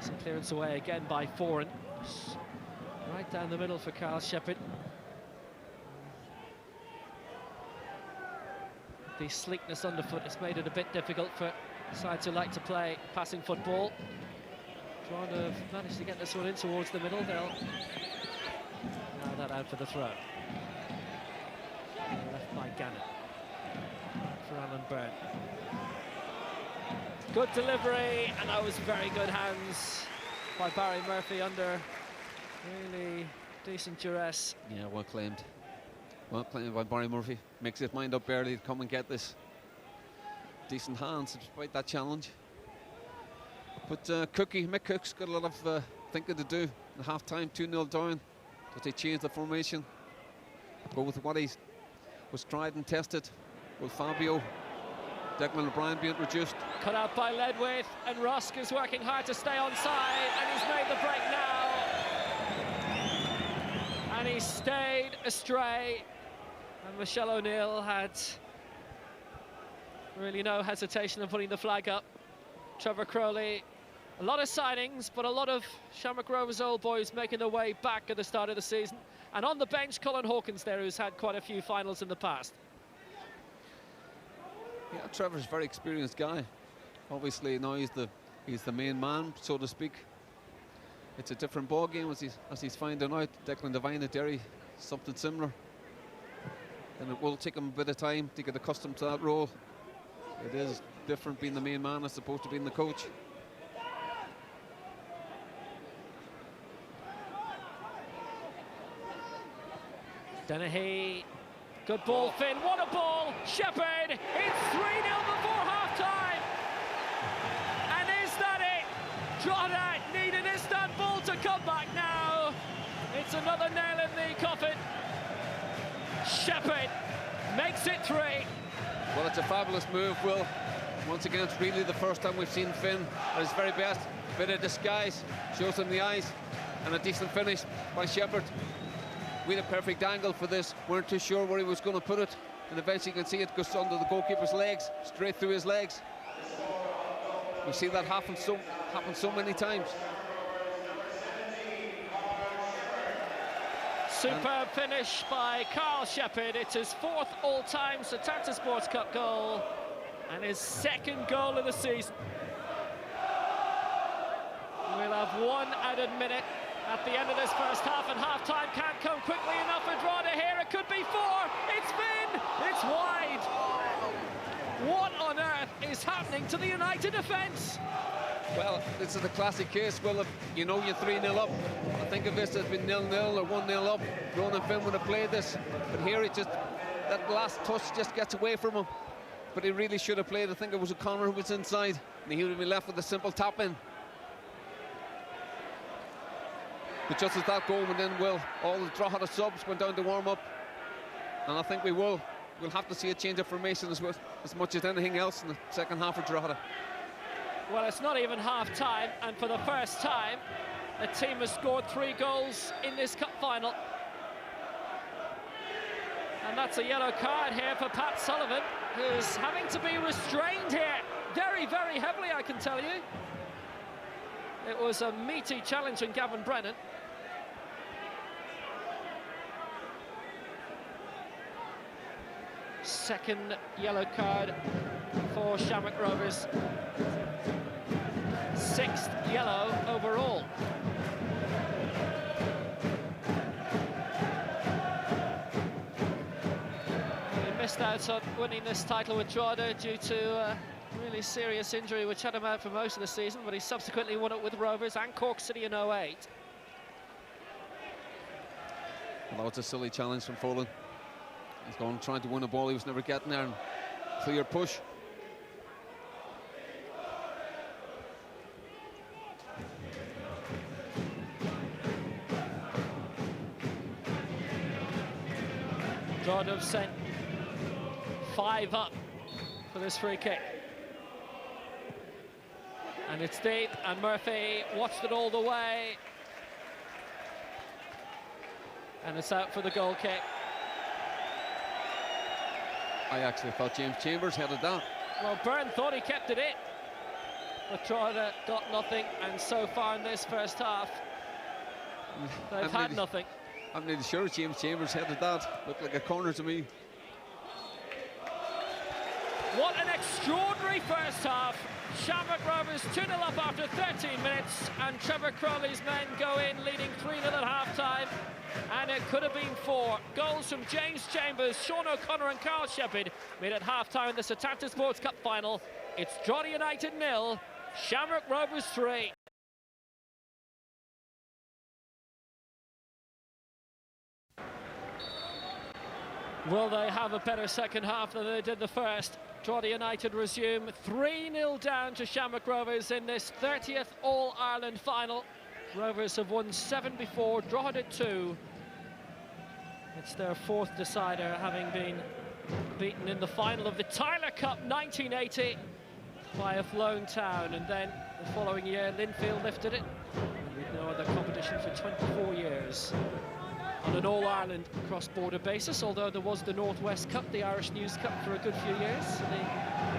Some clearance away again by Foran. Right down the middle for Carl Shepherd. The sleekness underfoot has made it a bit difficult for sides who like to play passing football. Drogheda have managed to get this one in towards the middle. They'll allow that out for the throw. Left by Gannon for Alan Byrne. Good delivery, and that was very good hands by Barry Murphy under really decent duress. Yeah, well claimed. Well claimed by Barry Murphy. Makes his mind up early to come and get this. Decent hands despite that challenge. But Mick Cook's got a lot of thinking to do at half-time, 2-0 down. Does he change the formation? Go with what he was tried and tested with Fabio. Declan O'Brien being introduced. Cut out by Ledwith, and Rusk is working hard to stay on side, and he's made the break now. And he stayed astray. And Michelle O'Neill had really no hesitation in putting the flag up. Trevor Crowley, a lot of signings, but a lot of Shamrock Rovers old boys making their way back at the start of the season. And on the bench, Colin Hawkins there, who's had quite a few finals in the past. Yeah, Trevor's a very experienced guy. Obviously now he's the main man, so to speak. It's a different ball game as he's finding out. Declan Devine at Derry, something similar. And it will take him a bit of time to get accustomed to that role. It is different being the main man as opposed to being the coach. Dennehy, good ball, Finn, what a ball! Shepherd, it's 3-0 before half-time! And is that it? Drogheda need an Istanbul to come back now. It's another nail in the coffin. Shepherd makes it 3. Well, it's a fabulous move, Will. Once again, it's really the first time we've seen Finn at his very best. Bit of disguise, shows him the eyes, and a decent finish by Shepherd. We had a perfect angle for this. Weren't too sure where he was going to put it, and eventually you can see it goes under the goalkeeper's legs, straight through his legs. We see that happen so many times. Superb finish by Carl Shepherd. It's his 4th all-time Setanta Sports Cup goal and his 2nd goal of the season. We'll have one added minute at the end of this first half, and half-time can't come quickly enough for Drogheda here. It could be 4. It's Finn. It's wide. What on earth is happening to the United defence? Well, this is the classic case. Well, if you know you're 3-0 up, I think if this has been 0-0 or 1-0 up, Ronan Finn would have played this. But here it just, that last touch just gets away from him. But he really should have played. I think it was O'Connor who was inside, and he would have been left with a simple tap in. But just as that goal went in, Will, all the Drogheda subs went down to warm up, and I think we'll have to see a change of formation as much as anything else in the second half for Drogheda. Well, it's not even half-time, and for the first time, a team has scored 3 goals in this cup final. And that's a yellow card here for Pat Sullivan, who's having to be restrained here very, very heavily, I can tell you. It was a meaty challenge from Gavin Brennan. Second yellow card for Shamrock Rovers. 6th yellow overall. He missed out on winning this title with Drogheda due to a really serious injury which had him out for most of the season, but he subsequently won it with Rovers and Cork City in 08. Although it's a silly challenge from Folin. He's going trying to win a ball he was never getting there, and clear push. Drogheda have sent 5 up for this free kick. And it's deep, and Murphy watched it all the way. And it's out for the goal kick. I actually thought James Chambers headed that. Well, Byrne thought he kept it in, but Drogheda got nothing, and so far in this first half, they've had nothing. I'm nearly sure James Chambers headed that. Looked like a corner to me. What an extraordinary first half. Shamrock Rovers 2-0 up after 13 minutes, and Trevor Crowley's men go in leading 3-0 at half-time, and it could have been 4. Goals from James Chambers, Sean O'Connor and Carl Shepherd made at half-time in the Setanta Sports Cup final. It's Drogheda United 0, Shamrock Rovers 3. Will they have a better second half than they did the first? Drogheda United resume 3-0 down to Shamrock Rovers in this 30th All-Ireland final. Rovers have won 7 before, Drogheda 2. It's their 4th decider, having been beaten in the final of the Tyler Cup 1980 by a Flown Town, and then the following year Linfield lifted it, and we've no other competition for 24 years. On an all-Ireland cross-border basis, although there was the Northwest Cup, the Irish News Cup, for a good few years in the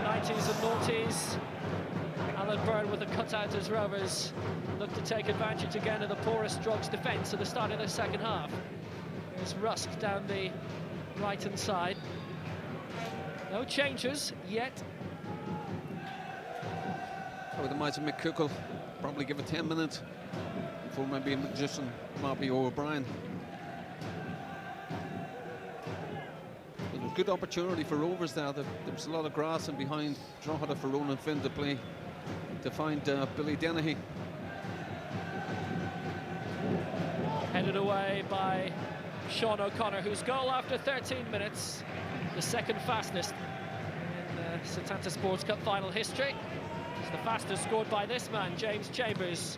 90s and noughties. Alan Byrne with a cutout as Rovers look to take advantage again of the porous Drugs defence at the start of the second half. There's Rusk down the right-hand side. No changes yet. I would imagine McCook will probably give it 10 minutes before maybe just Marby O'Brien. Good opportunity for Rovers there. There was a lot of grass and behind Drogheda for Ronan Finn to find Billy Dennehy. Headed away by Sean O'Connor, whose goal after 13 minutes, the second fastest in Setanta Sports Cup final history. It's the fastest scored by this man, James Chambers.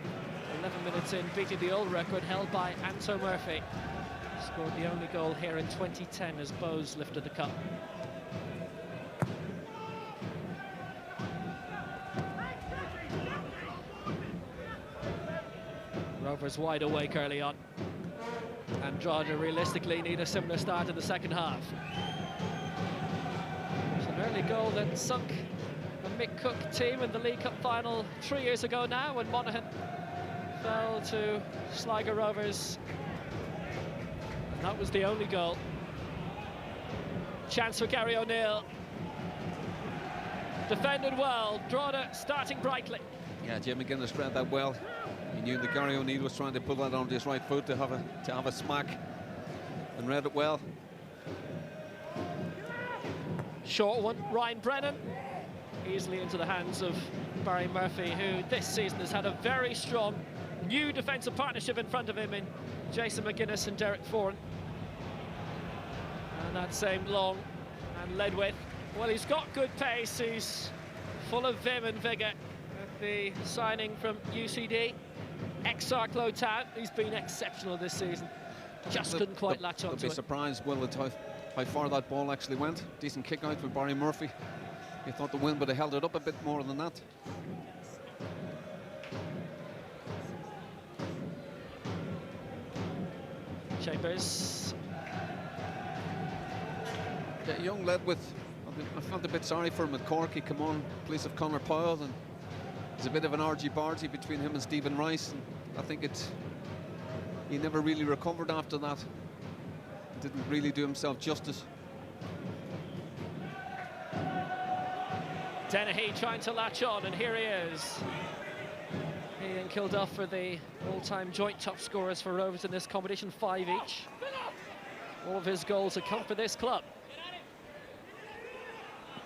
11 minutes in, beating the old record held by Anto Murphy. Scored the only goal here in 2010 as Bowes lifted the cup. Rovers wide awake early on, and Drogheda realistically need a similar start in the second half. It's an early goal that sunk a Mick Cook team in the League Cup final 3 years ago now, when Monaghan fell to Sligo Rovers. That was the only goal. Chance for Gary O'Neill. Defended well. Drogheda starting brightly. Yeah, Jim McGuinness read that well. He knew that Gary O'Neill was trying to pull that onto his right foot to have a smack, and read it well. Short one, Ryan Brennan, easily into the hands of Barry Murphy, who this season has had a very strong new defensive partnership in front of him in Jason McGuinness and Derek Foran. And that same long and led with, well, he's got good pace, he's full of vim and vigour. At the signing from UCD, ex-Arklow Town, he's been exceptional this season. Just couldn't quite latch onto it. They'll be surprised, Will, at how far that ball actually went. Decent kick out with Barry Murphy. He thought the wind would have held it up a bit more than that. Chambers. Yeah, Young led with, I felt a bit sorry for him at Cork. He came on in place of Conor Powell, and there's a bit of an argy-bargy between him and Stephen Rice. And I think he never really recovered after that. Didn't really do himself justice. Dennehy trying to latch on, and here he is. He and Kilduff are the all-time joint top scorers for Rovers in this competition, 5 each. All of his goals have come for this club.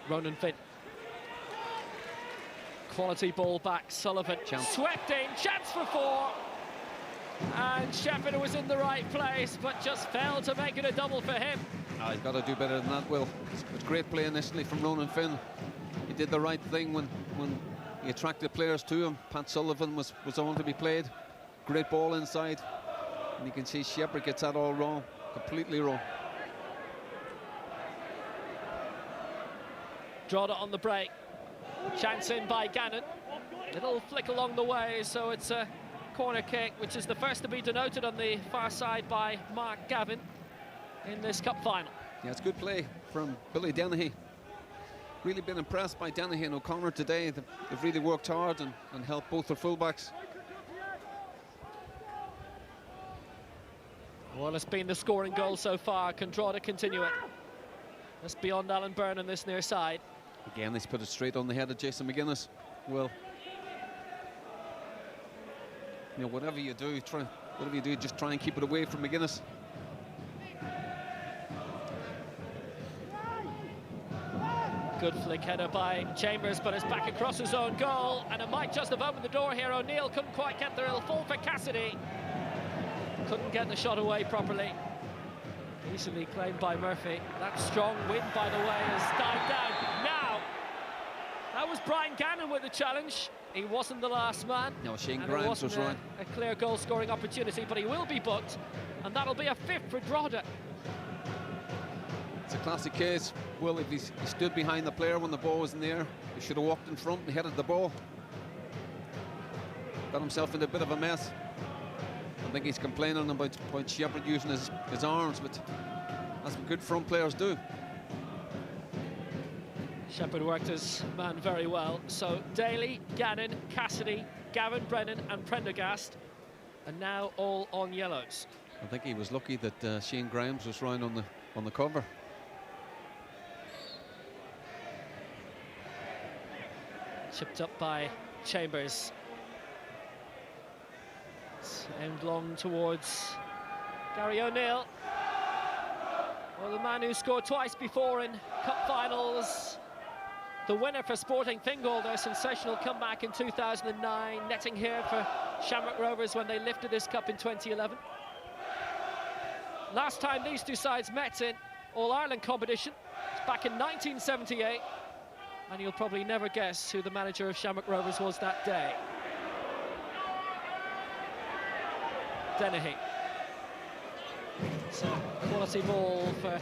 Ronan Finn. Quality ball back, Sullivan. Swept in, chance for 4. And Shepherd was in the right place, but just failed to make it a double for him. Oh, he's got to do better than that, Will. It was great play initially from Ronan Finn. He did the right thing when he attracted players to him. Pat Sullivan was on to be played. Great ball inside. And you can see Shepherd gets that all wrong, completely wrong. Drogheda on the break. Chance in by Gannon. Little flick along the way, so it's a corner kick, which is the first to be denoted on the far side by Mark Gavin in this cup final. Yeah, it's good play from Billy Dennehy. Really been impressed by Dennehy and O'Connor today. They've really worked hard and helped both their fullbacks. Well, it's been the scoring goal so far. Can Drogheda continue it? That's beyond Alan Byrne on this near side. Again, he's put it straight on the head of Jason McGuinness. Well, you know, whatever you do, just try and keep it away from McGuinness. Good flick header by Chambers, but it's back across his own goal, and it might just have opened the door here. O'Neill couldn't quite get there. It'll fall for Cassidy. Couldn't get the shot away properly. Easily claimed by Murphy. That strong wind, by the way, has died down. Now, that was Brian Gannon with the challenge. He wasn't the last man. No, Shane Grimes was right. A clear goal-scoring opportunity, but he will be booked, and that'll be a 5th for Drogheda. It's a classic case. Well, if he stood behind the player when the ball was in the air, he should have walked in front and headed the ball. Got himself in a bit of a mess. I think he's complaining about Shepherd using his arms, but that's what good front players do. Shepherd worked his man very well. So Daly, Gannon, Cassidy, Gavin Brennan and Prendergast are now all on yellows. I think he was lucky that Shane Grimes was round on the cover. Chipped up by Chambers. Aimed long towards Gary O'Neill. Well, the man who scored twice before in cup finals. The winner for Sporting Fingal, their sensational comeback in 2009, netting here for Shamrock Rovers when they lifted this cup in 2011. Last time these two sides met in All-Ireland competition was back in 1978. And you'll probably never guess who the manager of Shamrock Rovers was that day. Dennehy. It's a quality ball for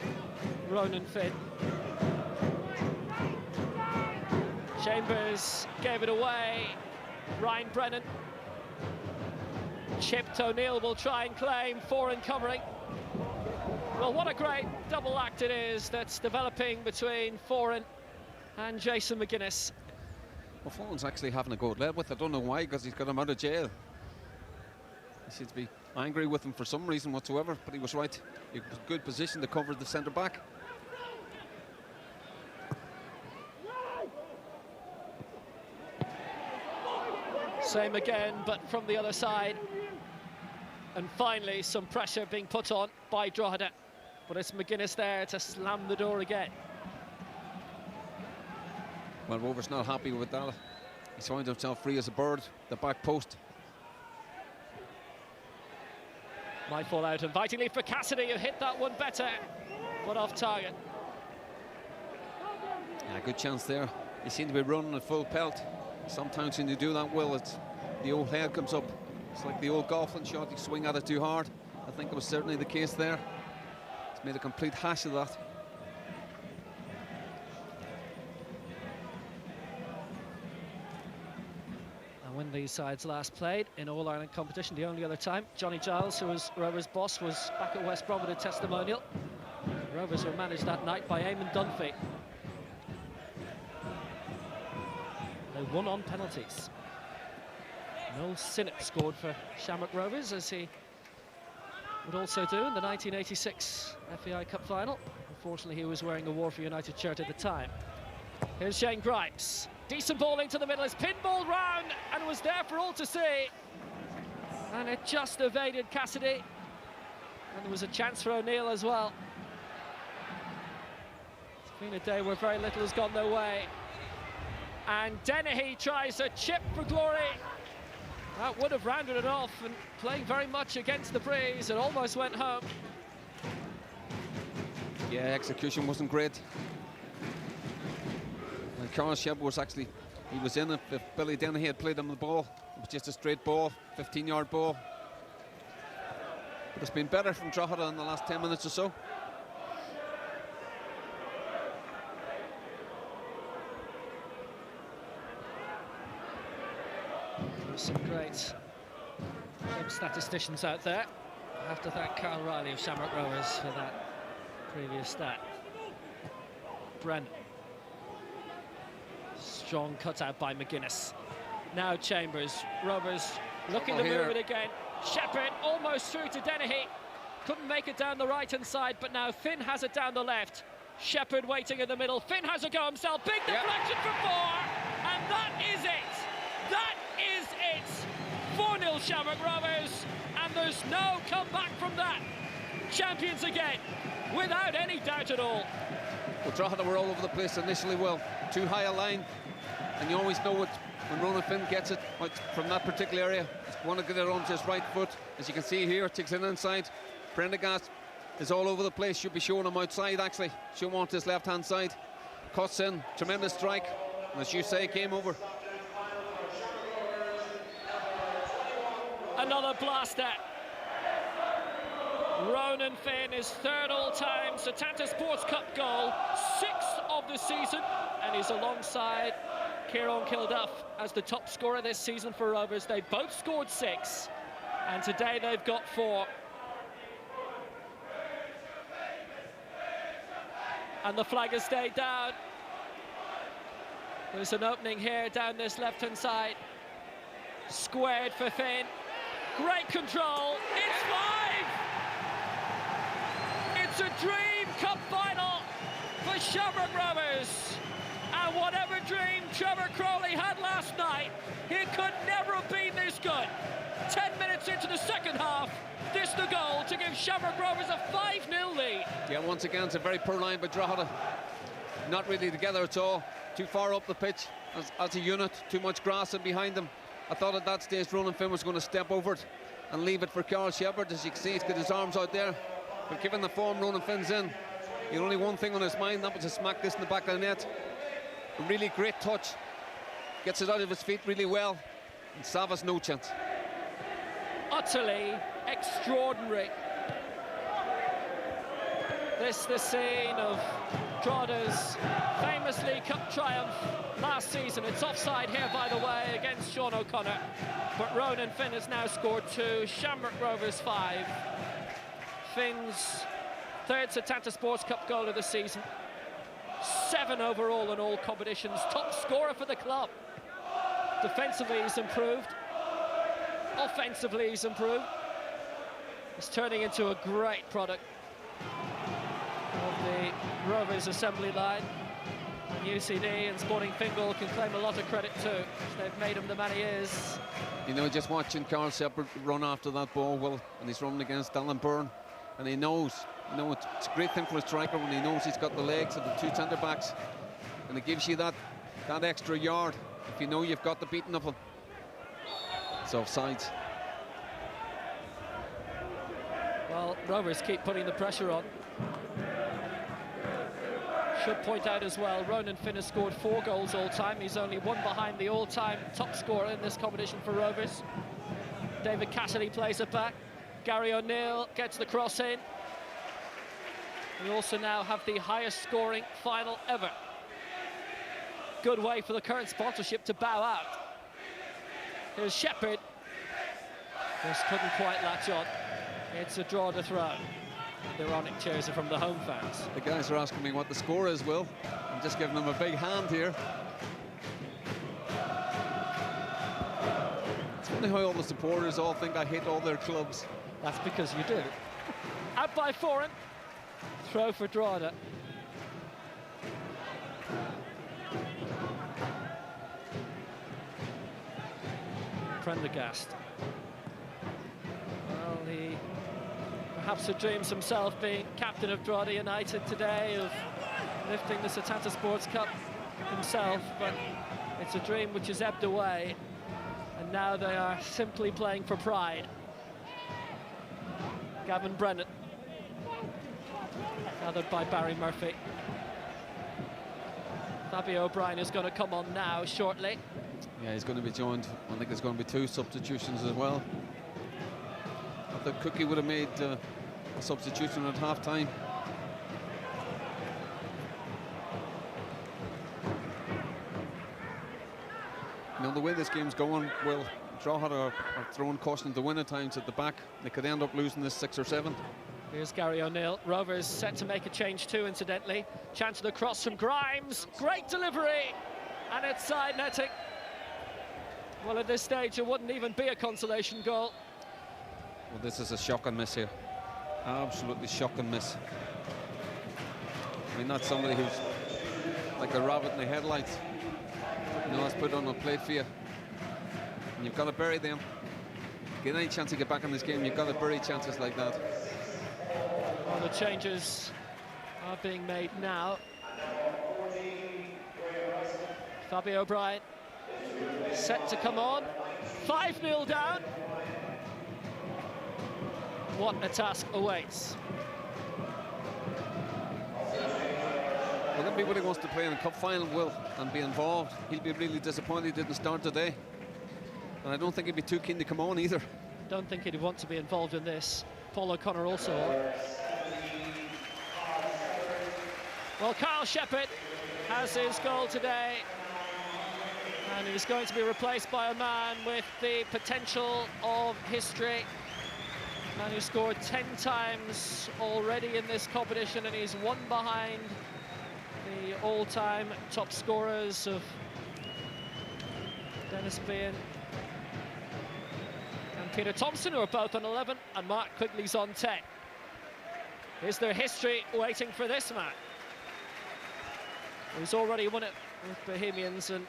Ronan Finn. Chambers gave it away. Ryan Brennan. Chipped. O'Neill will try and claim. Foran covering. Well, what a great double act it is that's developing between Foran and Jason McGuinness. Well, Foran's actually having a go at Ledwith. I don't know why, because he's got him out of jail. He seems to be angry with him for some reason whatsoever, but he was right. He was in good position to cover the centre back. Same again, but from the other side. And finally, some pressure being put on by Drogheda. But it's McGuinness there to slam the door again. Well, Rovers not happy with that. He's found himself free as a bird, the back post. Might fall out invitingly for Cassidy, who hit that one better, but off target. Yeah, good chance there. He seemed to be running at full pelt. Sometimes when you do that, Will, it's the old head comes up. It's like the old golfing shot, you swing at it too hard. I think it was certainly the case there. He's made a complete hash of that. And when these sides last played in All-Ireland competition, the only other time, Johnny Giles, who was Rovers' boss, was back at West Brom with a testimonial. Rovers were managed that night by Eamon Dunphy. They won on penalties. Noel Sinnott scored for Shamrock Rovers, as he would also do in the 1986 FAI Cup final. Unfortunately, he was wearing a War for United shirt at the time. Here's Shane Grimes. Decent ball into the middle. It's pinball round and was there for all to see. And it just evaded Cassidy. And there was a chance for O'Neill as well. It's been a day where very little has gone their way. And Dennehy tries a chip for glory. That would have rounded it off, and playing very much against the breeze, it almost went home. Yeah, execution wasn't great. And Carl Shepard was actually, he was in it. If Billy Dennehy had played him the ball, it was just a straight ball, 15-yard ball. But it's been better from Drogheda in the last 10 minutes or so. Some great statisticians out there. I have to thank Carl Riley of Shamrock Rovers for that previous stat. Brennan. Strong cutout by McGuinness. Now Chambers. Rovers looking to move it again. Shepard almost through to Dennehy. Couldn't make it down the right-hand side, but now Finn has it down the left. Shepard waiting in the middle. Finn has a go himself. Big deflection for 4, and that is it. That is it. 4-0 Shamrock Rovers, and there's no comeback from that. Champions again, without any doubt at all. Well, Drogheda were all over the place initially, Will. Too high a line, and you always know it when Ronan Finn gets it from that particular area. He's want to get it onto his right foot. As you can see here, takes it inside. Prendergast is all over the place. Should be showing him outside, actually. Should want his left-hand side. Cuts in, tremendous strike. And as you say, game over. Another blaster. Ronan Finn, his third all-time Setanta Sports Cup goal, 6th of the season, and he's alongside Kieran Kilduff as the top scorer this season for Rovers. They both scored 6, and today they've got 4. And the flag has stayed down. There's an opening here down this left-hand side. Squared for Finn. Great control. It's 5! It's a dream cup final for Shamrock Rovers. And whatever dream Trevor Crowley had last night, it could never have been this good. 10 minutes into the second half, this the goal to give Shamrock Rovers a 5-0 lead. Yeah, once again, it's a very poor line by Drogheda. Not really together at all. Too far up the pitch as a unit. Too much grass in behind them. I thought at that stage Ronan Finn was going to step over it and leave it for Carl Shepard. As you can see, he's got his arms out there. But given the form Ronan Finn's in, he had only one thing on his mind, that was to smack this in the back of the net. A really great touch. Gets it out of his feet really well. And Sava's no chance. Utterly extraordinary. This the scene of Drogheda's famous League Cup triumph last season. It's offside here, by the way, against Sean O'Connor. But Ronan Finn has now scored 2, Shamrock Rovers 5. Finn's third Setanta Sports Cup goal of the season. 7 overall in all competitions. Top scorer for the club. Defensively he's improved. Offensively he's improved. It's turning into a great product of the Rovers assembly line. And UCD and Sporting Fingal can claim a lot of credit too. They've made him the man he is. You know, just watching Carl Shepard run after that ball, Will, and he's running against Alan Byrne, and he knows, you know, it's a great thing for a striker when he knows he's got the legs of the 2 centre backs, and it gives you that that extra yard if you know you've got the beating of them. It's offsides. Well, Rovers keep putting the pressure on. Should point out as well, Ronan Finn has scored 4 goals all time. He's only one behind the all-time top scorer in this competition for Rovers. David Cassidy plays it back. Gary O'Neill gets the cross in. We also now have the highest scoring final ever. Good way for the current sponsorship to bow out. Here's Shepherd. Just couldn't quite latch on. It's a draw to throw. The ironic cheers are from the home fans. The guys are asking me what the score is, Will. I'm just giving them a big hand here. It's funny how all the supporters all think I hate all their clubs. That's because you do. Out by Foran. Throw for Drogheda. Prendergast. Well, he perhaps had dreams himself being captain of Drogheda United today, of lifting the Setanta Sports Cup himself, but it's a dream which has ebbed away, and now they are simply playing for pride. Gavin Brennan, gathered by Barry Murphy. Fabio O'Brien is going to come on now shortly. Yeah, he's going to be joined. I think there's going to be 2 substitutions as well. I thought Cookie would have made a substitution at half-time. You know, the way this game's going, Will, Drogheda are throwing caution to win at times at the back. They could end up losing this 6 or 7. Here's Gary O'Neill. Rovers set to make a change too, incidentally. Chance of the cross from Grimes. Great delivery. And it's side netting. Well, at this stage, it wouldn't even be a consolation goal. Well, this is a shocking miss here. Absolutely shocking miss. I mean, that's somebody who's like a rabbit in the headlights. You know, that's put on a plate for you. And you've got to bury them. Get any chance to get back in this game, you've got to bury chances like that. Well, the changes are being made now. Fabio O'Brien set to come on. 5-0 down. What a task awaits. Well, everybody wants to play in a cup final, Will, and be involved. He'll be really disappointed he didn't start today. And I don't think he'd be too keen to come on either. Don't think he'd want to be involved in this. Paul O'Connor also on. Well, Kyle Shepherd has his goal today. And he's going to be replaced by a man with the potential of history. A man who scored 10 times already in this competition, and he's one behind the all-time top scorers of Dennis Bean and Peter Thompson, who are both on 11, and Mark Quigley's on 10. Is there history waiting for this man? He's already won it with Bohemians, and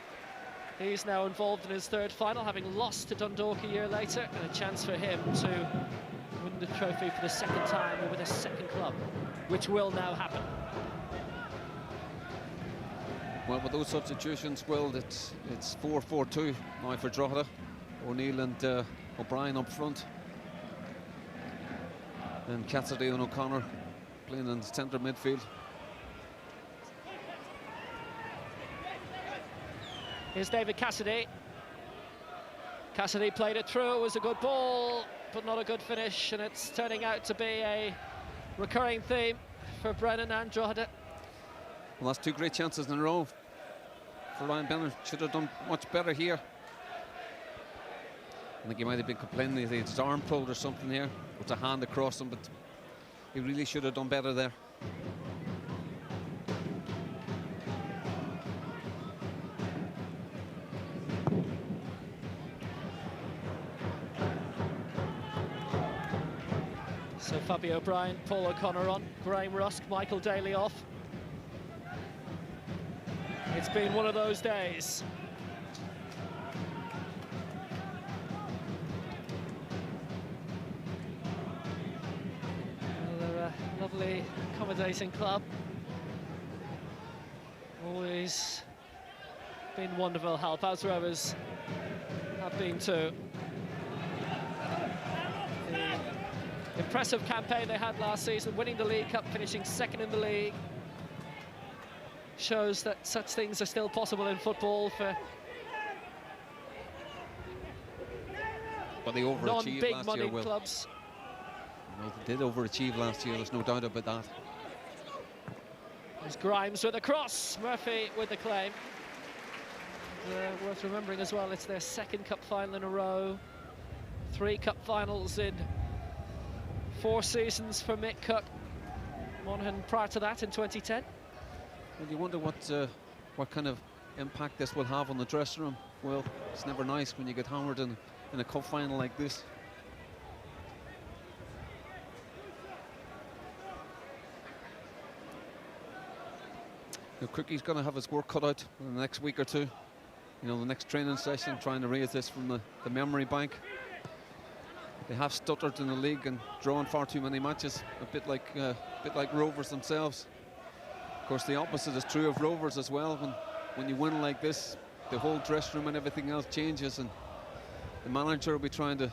he's now involved in his 3rd final, having lost to Dundalk a year later, and a chance for him to win the trophy for the 2nd time with a 2nd club, which will now happen. Well, with those substitutions, Will, it's 4-4-2 now for Drogheda. O'Neill and O'Brien up front. And Cassidy and O'Connor playing in the centre midfield. Here's David Cassidy. Cassidy played it through. It was a good ball, but not a good finish, and it's turning out to be a recurring theme for Brennan and Drogheda. Well, that's 2 great chances in a row for Ryan Bennett. Should have done much better here. I think he might have been complaining that his arm pulled or something here with a hand across him, but he really should have done better there. So Fabio O'Brien, Paul O'Connor on, Graham Rusk, Michael Daly off. It's been one of those days. Well, they're a lovely, accommodating club. Always been wonderful help, as Rovers have been too. The impressive campaign they had last season, winning the League Cup, finishing second in the league, shows that such things are still possible in football for they overachieved non-big last money year, Will. clubs. Well, they did overachieve last year, there's no doubt about that. There's Grimes with a cross, Murphy with the claim. Worth remembering as well, it's their second cup final in a row. 3 cup finals in 4 seasons for Mick Cook. Monaghan prior to that in 2010. Well, you wonder what kind of impact this will have on the dressing room. Well, it's never nice when you get hammered in a cup final like this. The Cookie's going to have his work cut out in the next week or two. You know, the next training session, trying to raise this from the memory bank. They have stuttered in the league and drawn far too many matches, a bit like Rovers themselves. Of course, the opposite is true of Rovers as well. When you win like this, the whole dressing room and everything else changes, and the manager will be trying to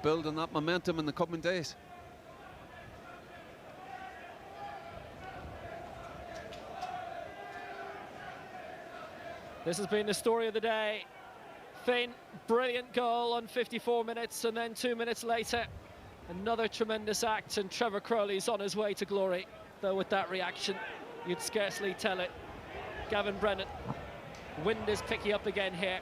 build on that momentum in the coming days. This has been the story of the day. Finn, brilliant goal on 54 minutes, and then 2 minutes later, another tremendous act, and Trevor Crowley's on his way to glory. Though with that reaction, you'd scarcely tell it. Gavin Brennan, wind is picking up again here.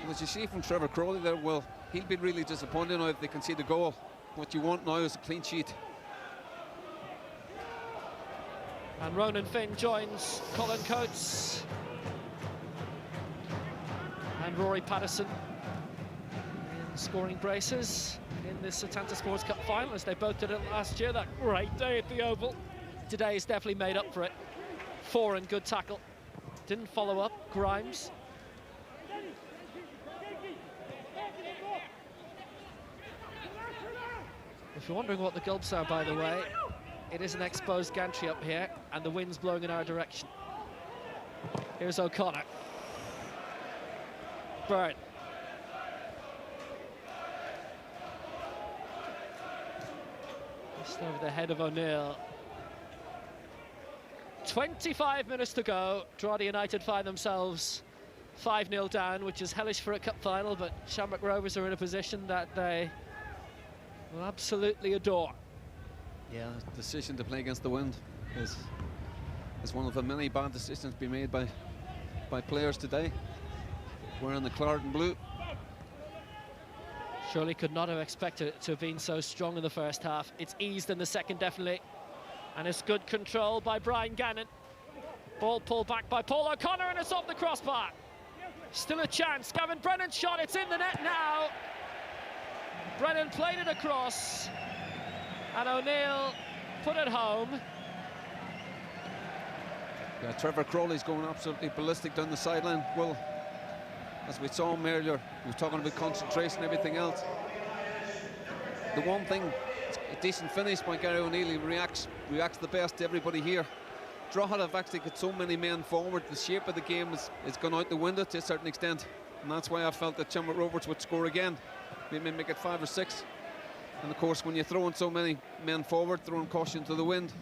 Well, as you see from Trevor Crowley there, well, he'll be really disappointed now if they concede a goal. What you want now is a clean sheet. And Ronan Finn joins Colin Coates and Rory Patterson in scoring braces in the Setanta Sports Cup final, as they both did it last year. That great day at the Oval. Today's definitely made up for it. 4 and good tackle. Didn't follow up, Grimes. If you're wondering what the gulps are, by the way, it is an exposed gantry up here, and the wind's blowing in our direction. Here's O'Connor. Byrne. Just over the head of O'Neill. 25 minutes to go. Drogheda United find themselves 5-0 down, which is hellish for a cup final, but Shamrock Rovers are in a position that they will absolutely adore. Yeah, the decision to play against the wind is one of the many bad decisions to be made by players today. Wearing the claret and blue. Surely could not have expected it to have been so strong in the first half. It's eased in the second, definitely. And it's good control by Brian Gannon. Ball pulled back by Paul O'Connor, and it's off the crossbar. Still a chance. Gavin Brennan's shot, it's in the net now. Brennan played it across, and O'Neill put it home. Yeah, Trevor Crowley's going absolutely ballistic down the sideline. Well, as we saw him earlier, he was talking about concentration and everything else. The one thing, a decent finish by Gary O'Neill. He reacts the best to everybody here. Drogheda have actually got so many men forward. The shape of the game is gone out the window to a certain extent, and that's why I felt that Shamrock Rovers would score again. Maybe make it 5 or 6. And of course, when you're throwing so many men forward, throwing caution to the wind,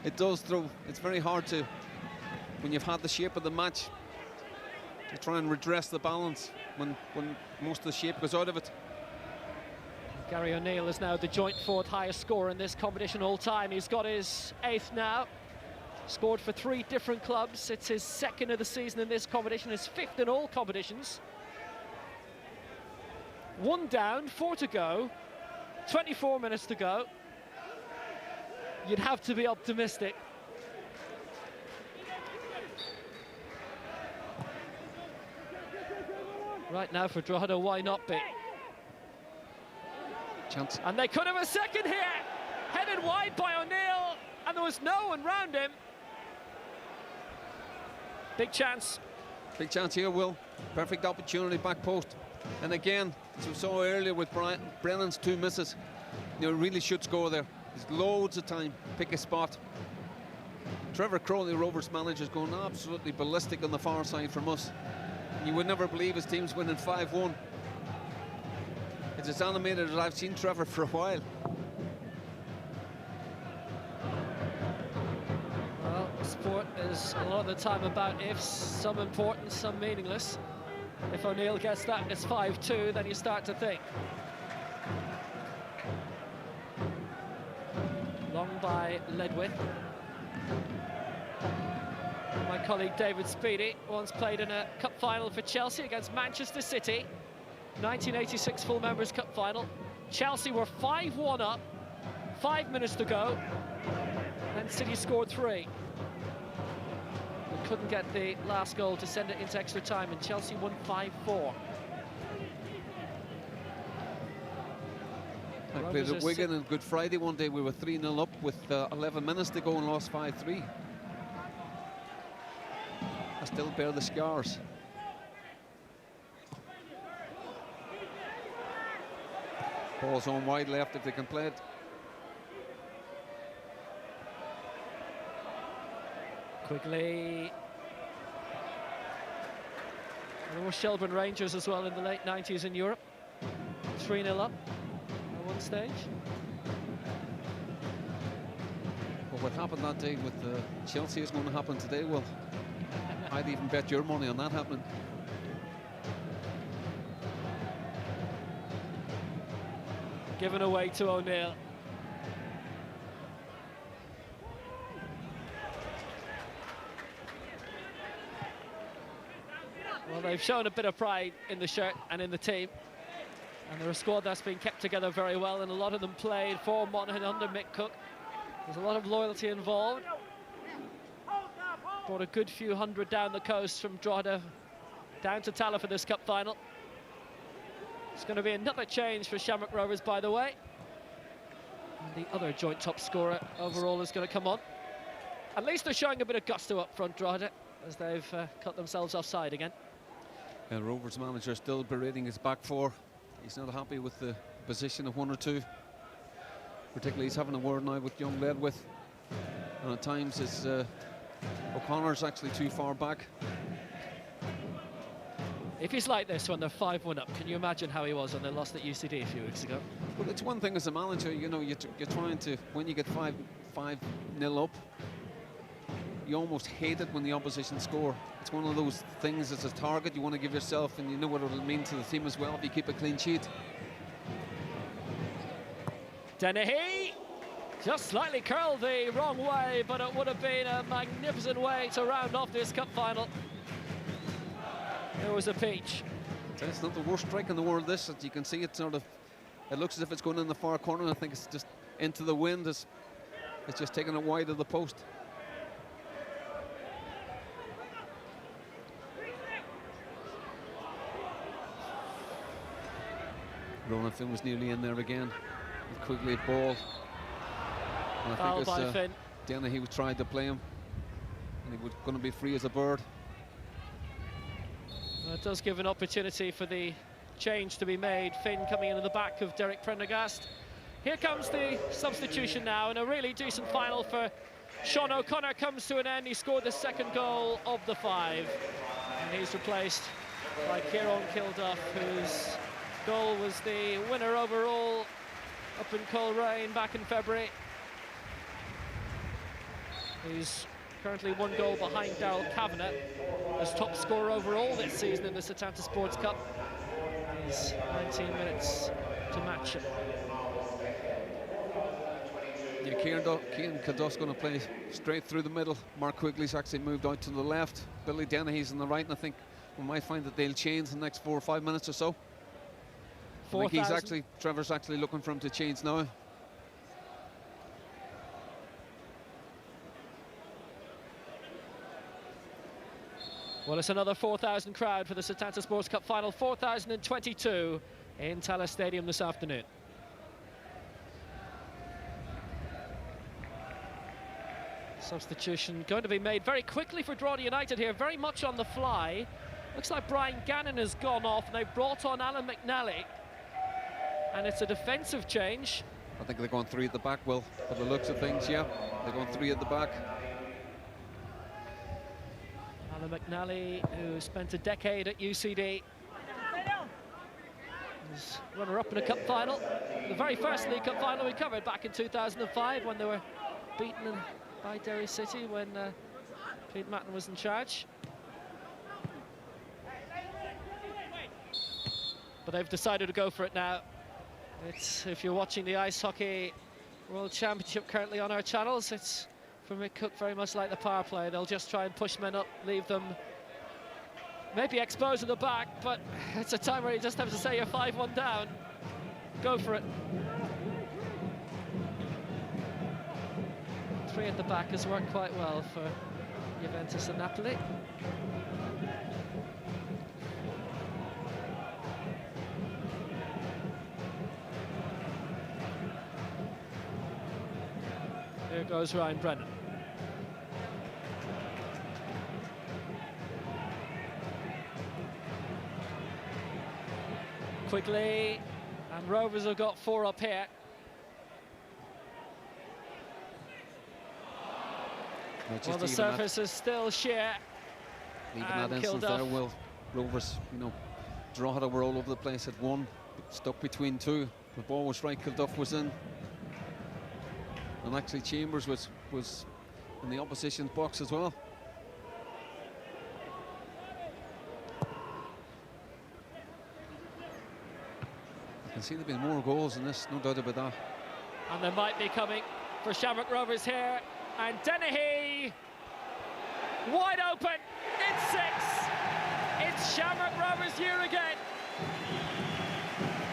it's very hard to, when you've had the shape of the match, to try and redress the balance when most of the shape goes out of it. Gary O'Neill is now the joint 4th highest scorer in this competition all time. He's got his 8th now. Scored for 3 different clubs. It's his 2nd of the season in this competition, his 5th in all competitions. 1 down, 4 to go, 24 minutes to go. You'd have to be optimistic. Right now for Drogheda, why not be? Chance. And they could have a second here. Headed wide by O'Neill, and there was no one round him. Big chance. Big chance here, Will. Perfect opportunity, back post. And again, as we saw earlier with Brennan's 2 misses, you know, really should score there. There's loads of time. Pick a spot. Trevor Crowley, Rovers manager, is going absolutely ballistic on the far side from us. You would never believe his team's winning 5-1. It's as animated as I've seen Trevor for a while. Well, sport is a lot of the time about ifs, some important, some meaningless. If O'Neill gets that and it's 5-2, then you start to think. Long by Ledwith. My colleague David Speedy once played in a cup final for Chelsea against Manchester City. 1986 Full Members Cup final. Chelsea were 5-1 up, 5 minutes to go, and City scored 3. They couldn't get the last goal to send it into extra time, and Chelsea won 5-4. I played at Wigan on Good Friday one day. We were 3-0 up with 11 minutes to go and lost 5-3. I still bear the scars. Ball's on wide left if they can play it. Quigley. There were Shelburne Rangers as well in the late 90s in Europe. 3-0 up at one stage. Well, what happened that day with Chelsea is going to happen today. Well, I'd even bet your money on that happening. Given away to O'Neill. Well, they've shown a bit of pride in the shirt and in the team. And they're a squad that's been kept together very well, and a lot of them played for Monaghan under Mick Cook. There's a lot of loyalty involved. Brought a good few hundred down the coast from Drogheda down to Tallaght for this cup final. It's going to be another change for Shamrock Rovers, by the way. And the other joint top scorer overall is going to come on. At least they're showing a bit of gusto up front, Drogheda, as they've cut themselves offside again. And Rovers manager still berating his back four. He's not happy with the position of 1 or 2. Particularly he's having a word now with young Ledwith. And at times it's O'Connor's actually too far back. If he's like this when they're 5-1 up, can you imagine how he was when they lost at UCD a few weeks ago? Well, it's one thing as a manager, you know, you're trying to, when you get 5-0 up, you almost hate it when the opposition score. It's one of those things as a target you want to give yourself, and you know what it'll mean to the team as well if you keep a clean sheet. Dennehy just slightly curled the wrong way, but it would have been a magnificent way to round off this cup final. It was a peach. It's not the worst strike in the world, this. As you can see, it looks as if it's going in the far corner. I think it's just into the wind. It's just taking it wide of the post. Ronan Finn was nearly in there again. With Quigley at ball. And I think by Finn. Dennehy tried to play him. And he was going to be free as a bird. Well, it does give an opportunity for the change to be made. Finn coming in the back of Derek Prendergast. Here comes the substitution now, and a really decent final for Sean O'Connor comes to an end. He scored the second goal of the 5, and he's replaced by Kieran Kilduff, whose goal was the winner overall up in Coleraine back in February. He's currently 1 goal behind Daryl Kavanagh as top scorer overall this season in the Setanta Sports Cup. He's 19 minutes to match him. Yeah, Kieran Kilduff's going to play straight through the middle. Mark Quigley's actually moved out to the left. Billy Dennehy's on the right, and I think we might find that they'll change in the next 4 or 5 minutes or so. I think Trevor's actually looking for him to change now. Well, it's another 4,000 crowd for the Setanta Sports Cup final, 4,022 in Tallaght Stadium this afternoon. Substitution going to be made very quickly for Drogheda United here, very much on the fly. Looks like Brian Gannon has gone off, and they've brought on Alan McNally. And it's a defensive change. I think they're going 3 at the back, Will. By the looks of things, yeah. They're going 3 at the back. Alan McNally, who spent a decade at UCD, was runner-up in a cup final. The very first League Cup final we covered back in 2005 when they were beaten by Derry City when Pete Matton was in charge. But they've decided to go for it now. It's, if you're watching the Ice Hockey World Championship currently on our channels, it's for Mick Cook very much like the power play. They'll just try and push men up, leave them maybe exposed in the back, but it's a time where you just have to say you're 5-1 down. Go for it. 3 at the back has worked quite well for Juventus and Napoli. Here goes Ryan Brennan. Quigley, and Rovers have got 4 up here. Well, the surface is still sheer. Even that instance there, Will, Rovers, you know, Drogheda were all over the place at 1, stuck between 2. The ball was right, Kilduff was in. And actually Chambers was in the opposition's box as well. I can see there've been more goals in this, no doubt about that. And they might be coming for Shamrock Rovers here. And Dennehy, wide open, it's 6. It's Shamrock Rovers' year again.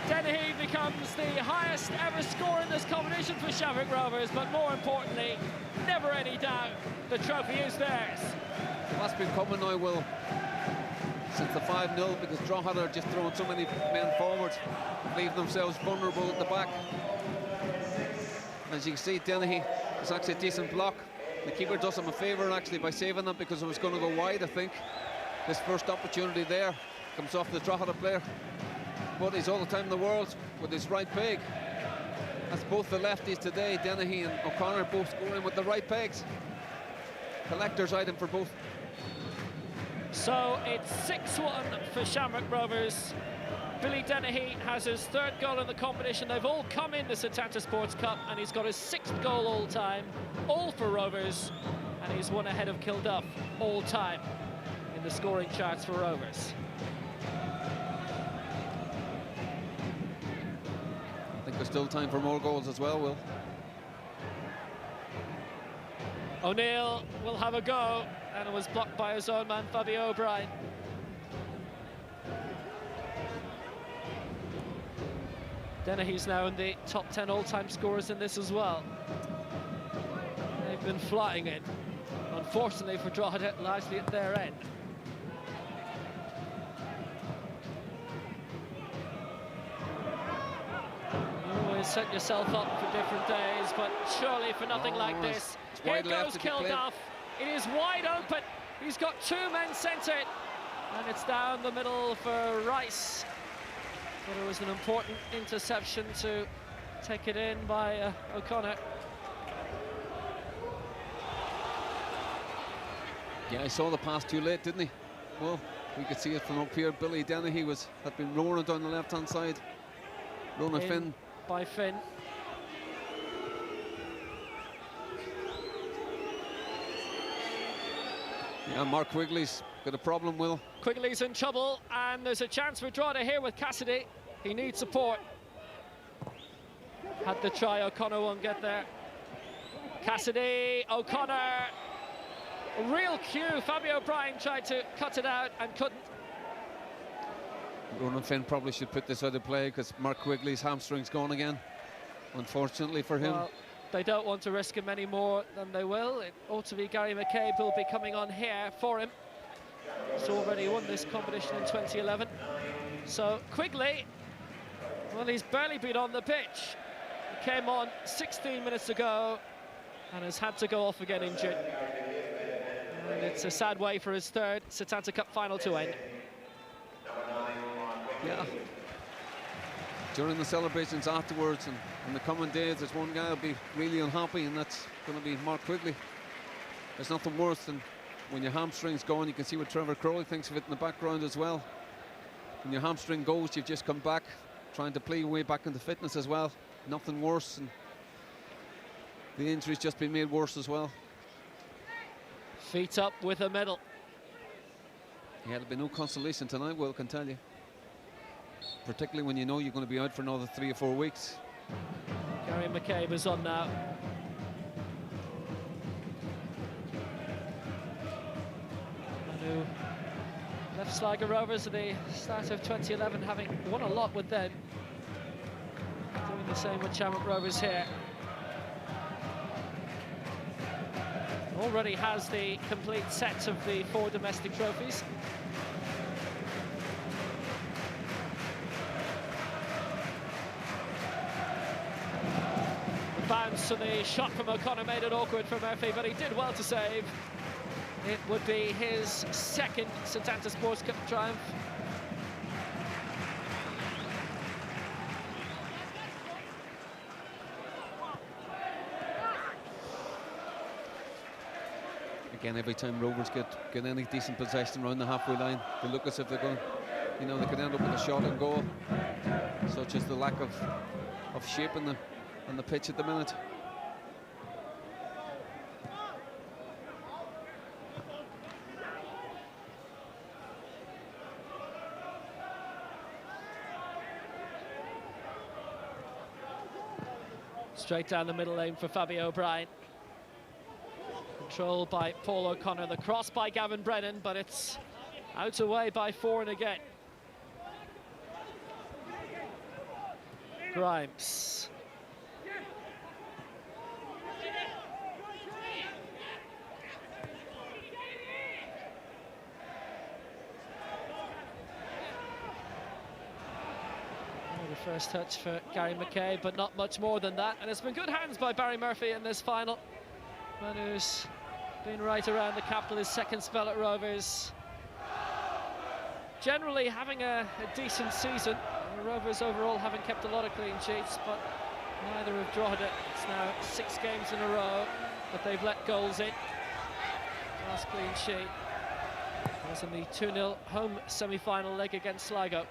Dennehy becomes the highest ever score in this competition for Shamrock Rovers, but more importantly, never any doubt, the trophy is theirs. That's been coming now, Will, since the 5-0, because Drogheda are just throwing so many men forward, leaving themselves vulnerable at the back. As you can see, Dennehy is actually a decent block. The keeper does him a favour actually by saving that, because it was going to go wide, I think. This first opportunity there comes off the Drogheda player. But he's all the time in the world with his right peg. That's both the lefties today, Dennehy and O'Connor, both scoring with the right pegs. Collector's item for both. So it's 6-1 for Shamrock Rovers. Billy Dennehy has his 3rd goal in the competition. They've all come in the Setanta Sports Cup, and he's got his 6th goal all time, all for Rovers, and he's one ahead of Kilduff all time in the scoring charts for Rovers. I think there's still time for more goals as well, Will. O'Neill will have a go, and it was blocked by his own man, Fabio O'Brien. Dennehy's now in the top 10 all-time scorers in this as well. They've been flying in. Unfortunately for Drogheda, largely at their end. You always set yourself up for different days, but surely for nothing like this. Here goes Kilduff. It is wide open. He's got 2 men centred, and it's down the middle for Rice. But it was an important interception to take it in by O'Connor. Yeah, I saw the pass too late, didn't he? Well, we could see it from up here. Billy Dennehy had been roaring down the left-hand side. Rona Finn. By Finn. Yeah, Mark Quigley's got a problem, Will. Quigley's in trouble, and there's a chance for Drogheda here with Cassidy. He needs support. Had the try, O'Connor won't get there. Cassidy, O'Connor. A real cue. Fabio O'Brien tried to cut it out and couldn't. Ronan Finn probably should put this out of play, because Mark Quigley's hamstring's gone again, unfortunately for him. Well, they don't want to risk him any more than they will. It ought to be Gary McCabe who'll be coming on here for him. He's already won this competition in 2011. So Quigley, well, he's barely been on the pitch. He came on 16 minutes ago and has had to go off again injured. And it's a sad way for his 3rd Setanta Cup final to end. Yeah. During the celebrations afterwards and in the coming days, there's one guy who'll be really unhappy, and that's going to be Mark Quigley. There's nothing worse than when your hamstring's gone, you can see what Trevor Crowley thinks of it in the background as well. When your hamstring goes, you've just come back, trying to play your way back into fitness as well. Nothing worse, and the injury's just been made worse as well. Feet up with a medal. Yeah, there'll be no consolation tonight, Will, can tell you. Particularly when you know you're going to be out for another 3 or 4 weeks. Gary McCabe is on now. Manu left Sligo Rovers at the start of 2011, having won a lot with them. Doing the same with Shamrock Rovers here. Already has the complete set of the 4 domestic trophies. The bounce to the shot from O'Connor made it awkward for Murphy, but he did well to save. It would be his second Setanta Sports Cup triumph. Again, every time Rovers get any decent possession around the halfway line, they look as if they're going, you know, they could end up with a shot on goal, such as the lack of shape on the pitch at the minute. Straight down the middle lane for Fabio O'Brien. Controlled by Paul O'Connor. The cross by Gavin Brennan, but it's out away by Foran again. Grimes. The first touch for Gary McCabe, but not much more than that. And it's been good hands by Barry Murphy in this final. Manu's been right around the capital, his second spell at Rovers. Generally having a decent season. The Rovers overall haven't kept a lot of clean sheets, but neither have Drogheda. It's now 6 games in a row that they've let goals in. Last clean sheet was in the 2-0 home semi-final leg against Sligo.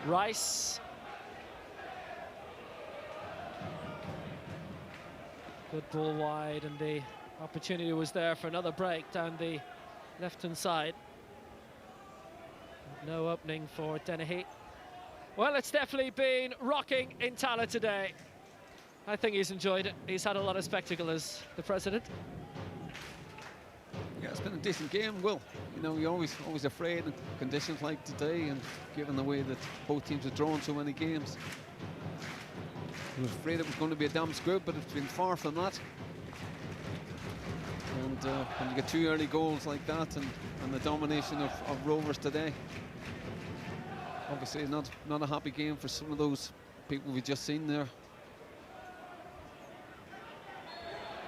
Rice. Good ball wide, and the opportunity was there for another break down the left-hand side. No opening for Dennehy. Well, it's definitely been rocking in Tallaght today. I think he's enjoyed it. He's had a lot of spectacle as the president. Yeah, it's been a decent game. Well, you know, you're always afraid in conditions like today, and given the way that both teams have drawn so many games, I was afraid it was going to be a damn scrub, but it's been far from that. And when you get 2 early goals like that, and the domination of Rovers today, obviously not a happy game for some of those people we've just seen there.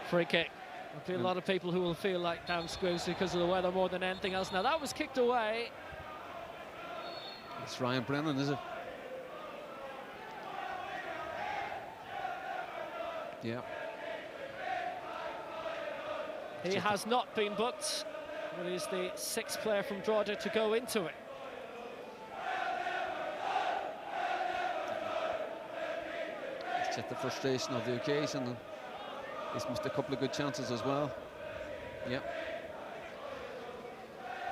Free kick. There'll be a lot of people who will feel like down screws because of the weather more than anything else. Now that was kicked away. It's Ryan Brennan, is it? Yeah. He has not been booked, but he's the 6th player from Drogheda to go into it. It's just the frustration of the occasion, and he's missed a couple of good chances as well. Yep.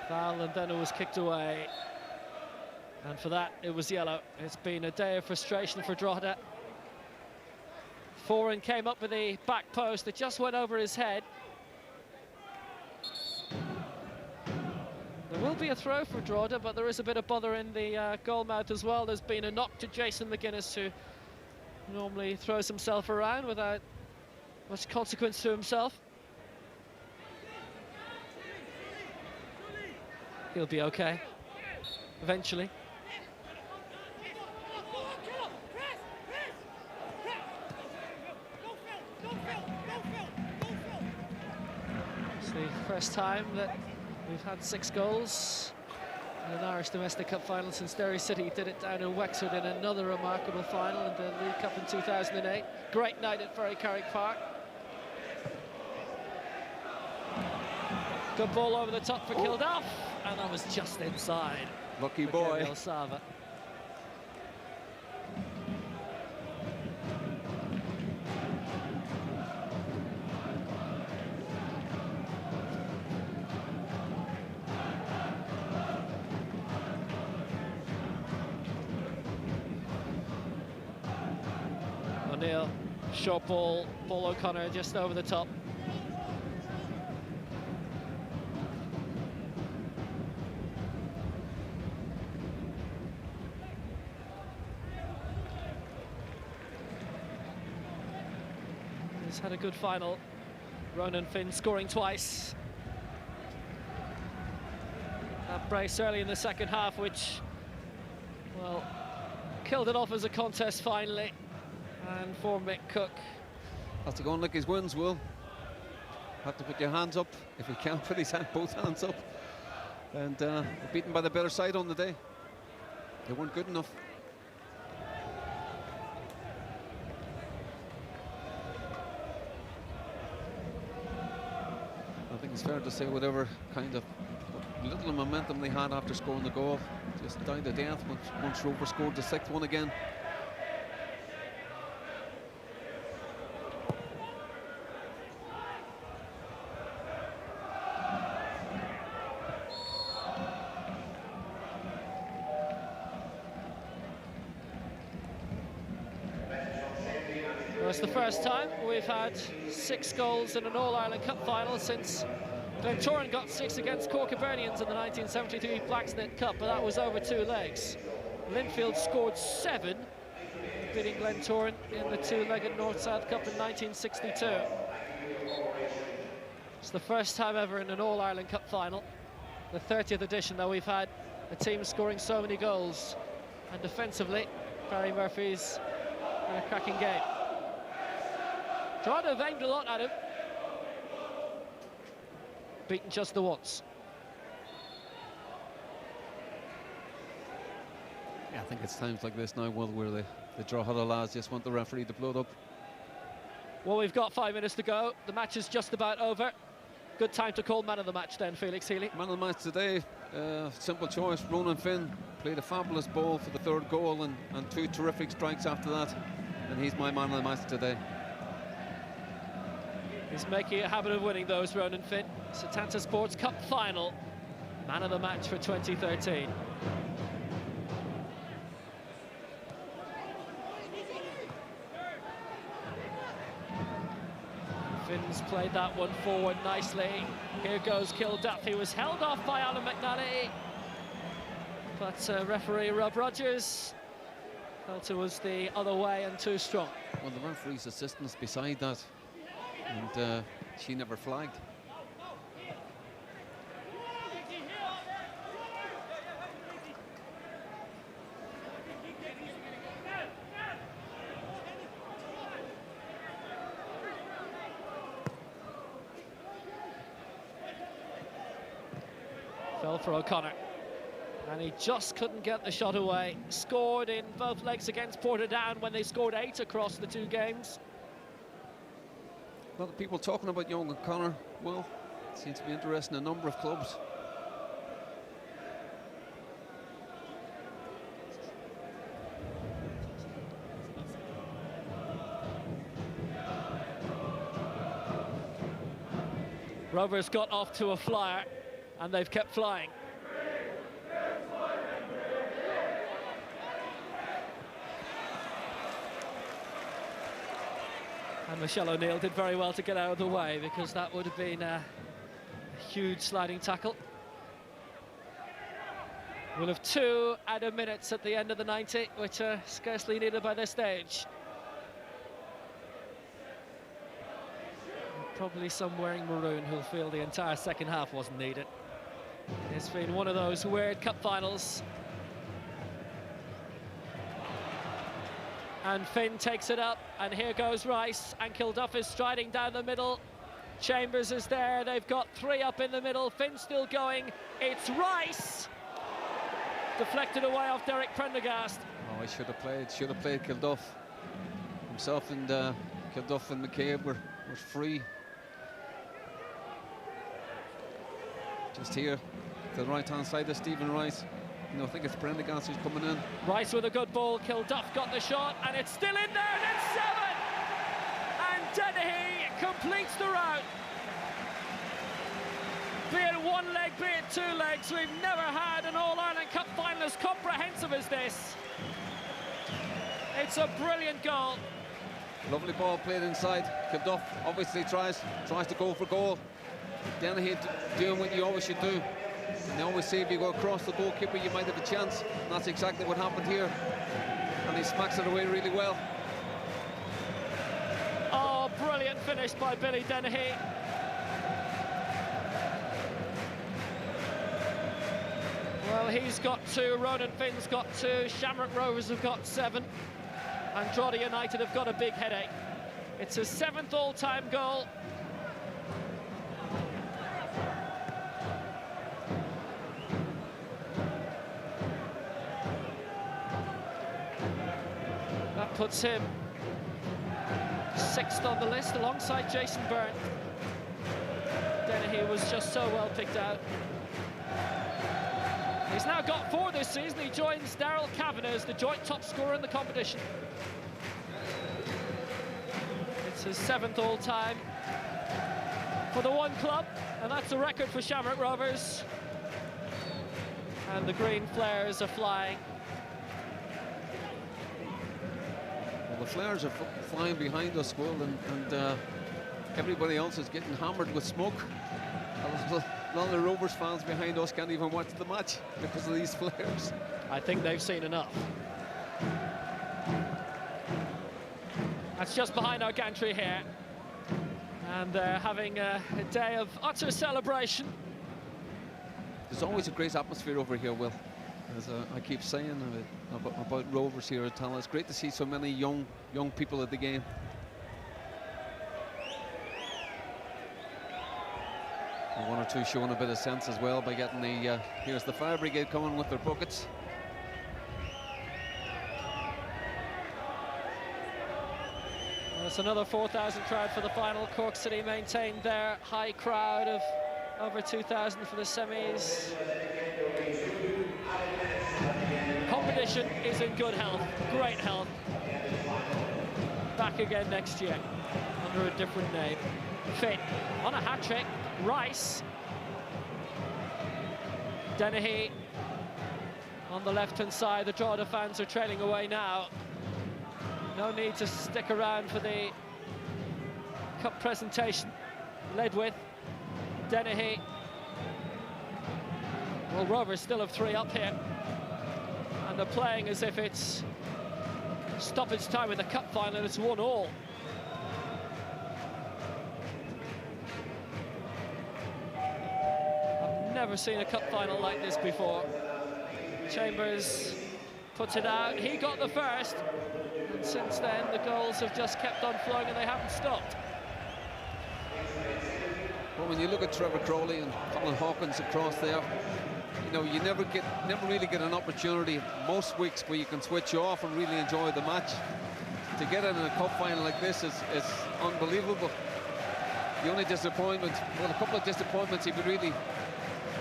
Foul, and then it was kicked away. And for that, it was yellow. It's been a day of frustration for Drogheda. Foran came up with the back post. It just went over his head. There will be a throw for Drogheda, but there is a bit of bother in the goal mouth as well. There's been a knock to Jason McGuinness, who normally throws himself around without much consequence to himself. He'll be okay eventually. the first time that we've had 6 goals in an Irish Domestic Cup final since Derry City did it down in Wexford in another remarkable final in the League Cup in 2008. Great night at Ferry Carrick Park. Good ball over the top for Kilduff, and that was just inside. Lucky boy. Sava. O'Neill, short ball, Paul O'Connor just over the top. He's had a good final. Ronan Finn scoring twice. That brace early in the second half, which, well, killed it off as a contest finally. And for Mick Cook. Has to go and lick his wounds, Will. Have to put your hands up if he can't put his both hands up. And beaten by the better side on the day. They weren't good enough. I think it's fair to say whatever kind of little momentum they had after scoring the goal just died a death once Rovers scored the 6th one again. It's the first time we've had 6 goals in an All-Ireland Cup final since Glentoran got 6 against Cork Hibernians in the 1973 Blacksnake Cup, but that was over 2 legs. Linfield scored 7, beating Glentoran in the 2-legged North-South Cup in 1962. It's the first time ever in an All-Ireland Cup final, the 30th edition, that we've had a team scoring so many goals. And defensively, Barry Murphy's in a cracking game. Drogheda have aimed a lot at him. Beaten just the once. Yeah, I think it's times like this now, Will, where the Drogheda lads just want the referee to blow it up. Well, we've got 5 minutes to go. The match is just about over. Good time to call man of the match then, Felix Healy. Man of the match today, simple choice. Ronan Finn played a fabulous ball for the 3rd goal and 2 terrific strikes after that. And he's my man of the match today. He's making a habit of winning those, Ronan Finn. Setanta Sports Cup final. Man of the match for 2013. Finn's played that one forward nicely. Here goes Kilduff. He was held off by Alan McNally. But referee Rob Rogers felt it was the other way and too strong. Well, the referee's assistant's beside that. And she never flagged. Fell for O'Connor. And he just couldn't get the shot away. Scored in both legs against Portadown when they scored 8 across the 2 games. A lot of people talking about young O'Connor. Well, it seems to be interesting in a number of clubs. Rovers got off to a flyer, and they've kept flying. And Michelle O'Neill did very well to get out of the way, because that would have been a huge sliding tackle. We'll have 2 added minutes at the end of the 90, which are scarcely needed by this stage. Probably some wearing maroon who'll feel the entire second half wasn't needed. It's been one of those weird cup finals. And Finn takes it up, and here goes Rice, and Kilduff is striding down the middle. Chambers is there, they've got 3 up in the middle, Finn still going, it's Rice! Deflected away off Derek Prendergast. Oh, he should have played Kilduff. Himself and Kilduff and McCabe were free. Just here, to the right-hand side of Stephen Rice. I think it's Prendergast who's coming in. Rice with a good ball, Kilduff got the shot, and it's still in there, and it's 7! And Dennehy completes the route. Be it one leg, be it 2 legs, we've never had an All-Ireland Cup final as comprehensive as this. It's a brilliant goal. Lovely ball played inside. Kilduff obviously tries to go for goal. Dennehy doing what you always should do. And they always say if you go across the goalkeeper, you might have a chance. And that's exactly what happened here. And he smacks it away really well. Oh, brilliant finish by Billy Dennehy. Well, he's got 2, Ronan Finn's got 2, Shamrock Rovers have got 7, and Drogheda United have got a big headache. It's his 7th all-time goal. That puts him 6th on the list alongside Jason Byrne. Dennehy was just so well picked out. He's now got 4 this season. He joins Daryl Kavanagh as the joint top scorer in the competition. It's his 7th all-time for the one club, and that's a record for Shamrock Rovers. And the green flares are flying. Well, the flares are flying behind us, Will, and everybody else is getting hammered with smoke. A lot of the Rovers fans behind us can't even watch the match because of these flares. I think they've seen enough. That's just behind our gantry here. And they're having a day of utter celebration. There's always a great atmosphere over here, Will. As I keep saying about Rovers here at Tallaght. It's great to see so many young people at the game. And 1 or 2 showing a bit of sense as well by getting the here's the fire brigade coming with their buckets. Well, it's another 4,000 crowd for the final. Cork City maintained their high crowd of over 2,000 for the semis. Competition is in good health, great health. Back again next year under a different name. Finn on a hat-trick. Rice. Dennehy on the left-hand side. The Drogheda fans are trailing away now. No need to stick around for the cup presentation. Led with Dennehy. Well, Rovers still have 3 up here. And they're playing as if it's stoppage time in the cup final and it's 1-1. Never seen a cup final like this before. Chambers puts it out. He got the first, and since then the goals have just kept on flowing and they haven't stopped. Well, when you look at Trevor Crowley and Colin Hawkins across there, you never really get an opportunity most weeks where you can switch off and really enjoy the match. To get it in a cup final like this is unbelievable. The only disappointment, well, a couple of disappointments, he'd be really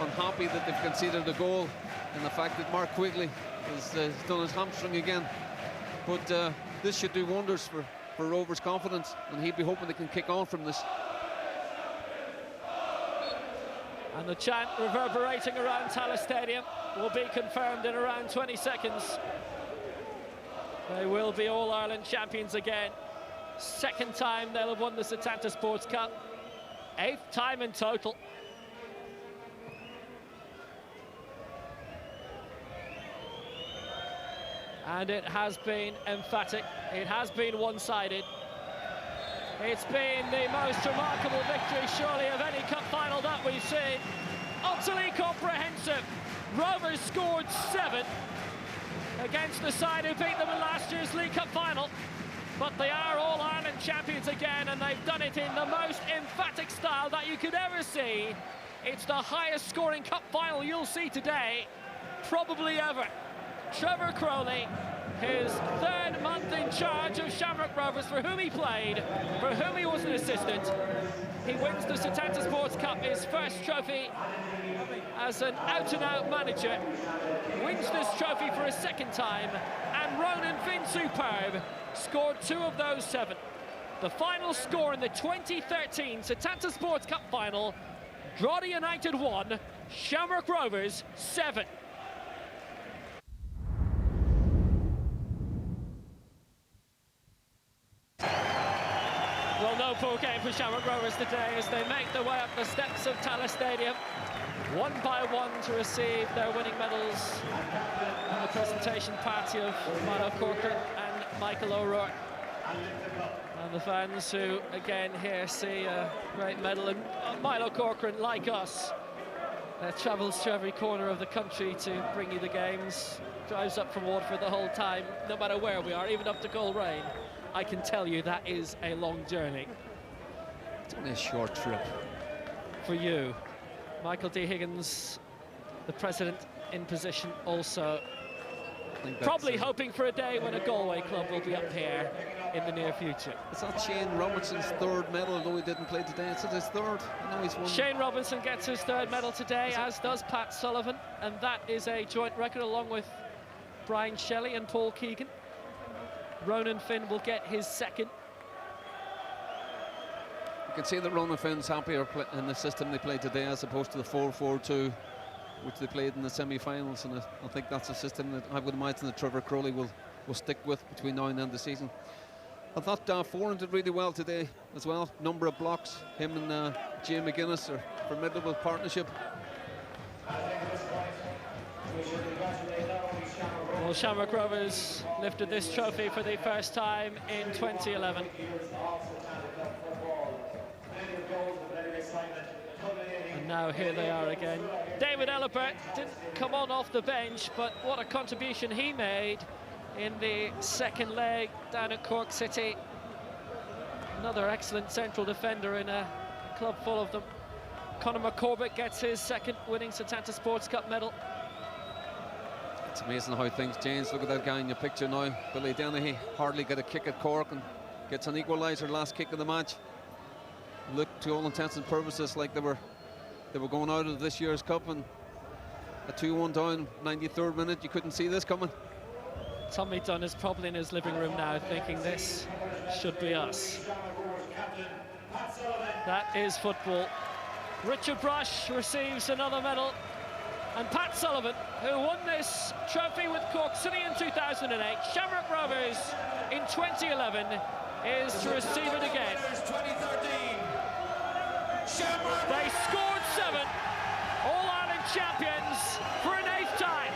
unhappy that they've conceded a goal, and the fact that Mark Quigley has done his hamstring again. But this should do wonders for Rovers' confidence, and he'd be hoping they can kick on from this. And the chant reverberating around Tallaght Stadium will be confirmed in around 20 seconds. They will be All-Ireland champions again. 2nd time they'll have won the Setanta Sports Cup. 8th time in total. And it has been emphatic. It has been one-sided. It's been the most remarkable victory, surely, of any cup final that we've seen. Utterly comprehensive. Rovers scored 7 against the side who beat them in last year's League Cup final. but they are All-Ireland champions again, and they've done it in the most emphatic style that you could ever see. It's the highest scoring cup final you'll see today, probably ever. Trevor Crowley, his third month in charge of Shamrock Rovers, for whom he played, for whom he was an assistant. He wins the Setanta Sports Cup, his first trophy as an out-and-out manager. Wins this trophy for a second time, and Ronan Finn, superb, scored 2 of those 7. The final score in the 2013 Setanta Sports Cup final, Drogheda United 1, Shamrock Rovers 7. Well, no poor game for Shamrock Rovers today as they make their way up the steps of Tallaght Stadium, one by one, to receive their winning medals in the presentation party of Milo Corcoran and Michael O'Rourke. And the fans who, again, here see a great medal. And Milo Corcoran, like us, travels to every corner of the country to bring you the games, drives up from Waterford the whole time, no matter where we are, even up to Coleraine. I can tell you that is a long journey. It's only a short trip. For you. Michael D. Higgins, the president in position also. Probably hoping for a day when a Galway club will be up here in the near future. It's not Shane Robinson's 3rd medal, although he didn't play today. It's his 3rd. I know he's won. Shane Robinson gets his 3rd medal today, as does Pat Sullivan, and that is a joint record along with Brian Shelley and Paul Keegan. Ronan Finn will get his 2nd. You can see that Ronan Finn's happier in the system they played today as opposed to the 4-4-2 which they played in the semi-finals, and I think that's a system that I would imagine that Trevor Crowley will stick with between now and the end of the season. I thought Foran did really well today as well. Number of blocks. Him and Jay McGuinness are a formidable partnership. Well, Shamrock Rovers lifted this trophy for the first time in 2011. And now here they are again. David Ellipert didn't come on off the bench, but what a contribution he made in the 2nd leg down at Cork City. Another excellent central defender in a club full of them. Conor McCormick gets his 2nd winning Setanta Sports Cup medal. It's amazing how things change. Look at that guy in your picture now. Billy Dennehy hardly got a kick at Cork and gets an equaliser, last kick of the match. Looked to all intents and purposes like they were going out of this year's cup, and a 2-1 down, 93rd minute. You couldn't see this coming. Tommy Dunn is probably in his living room now thinking this should be us. That is football. Richard Brush receives another medal. And Pat Sullivan, who won this trophy with Cork City in 2008, Shamrock Rovers in 2011, is to receive it again. They scored 7, All-Ireland champions for an 8th time.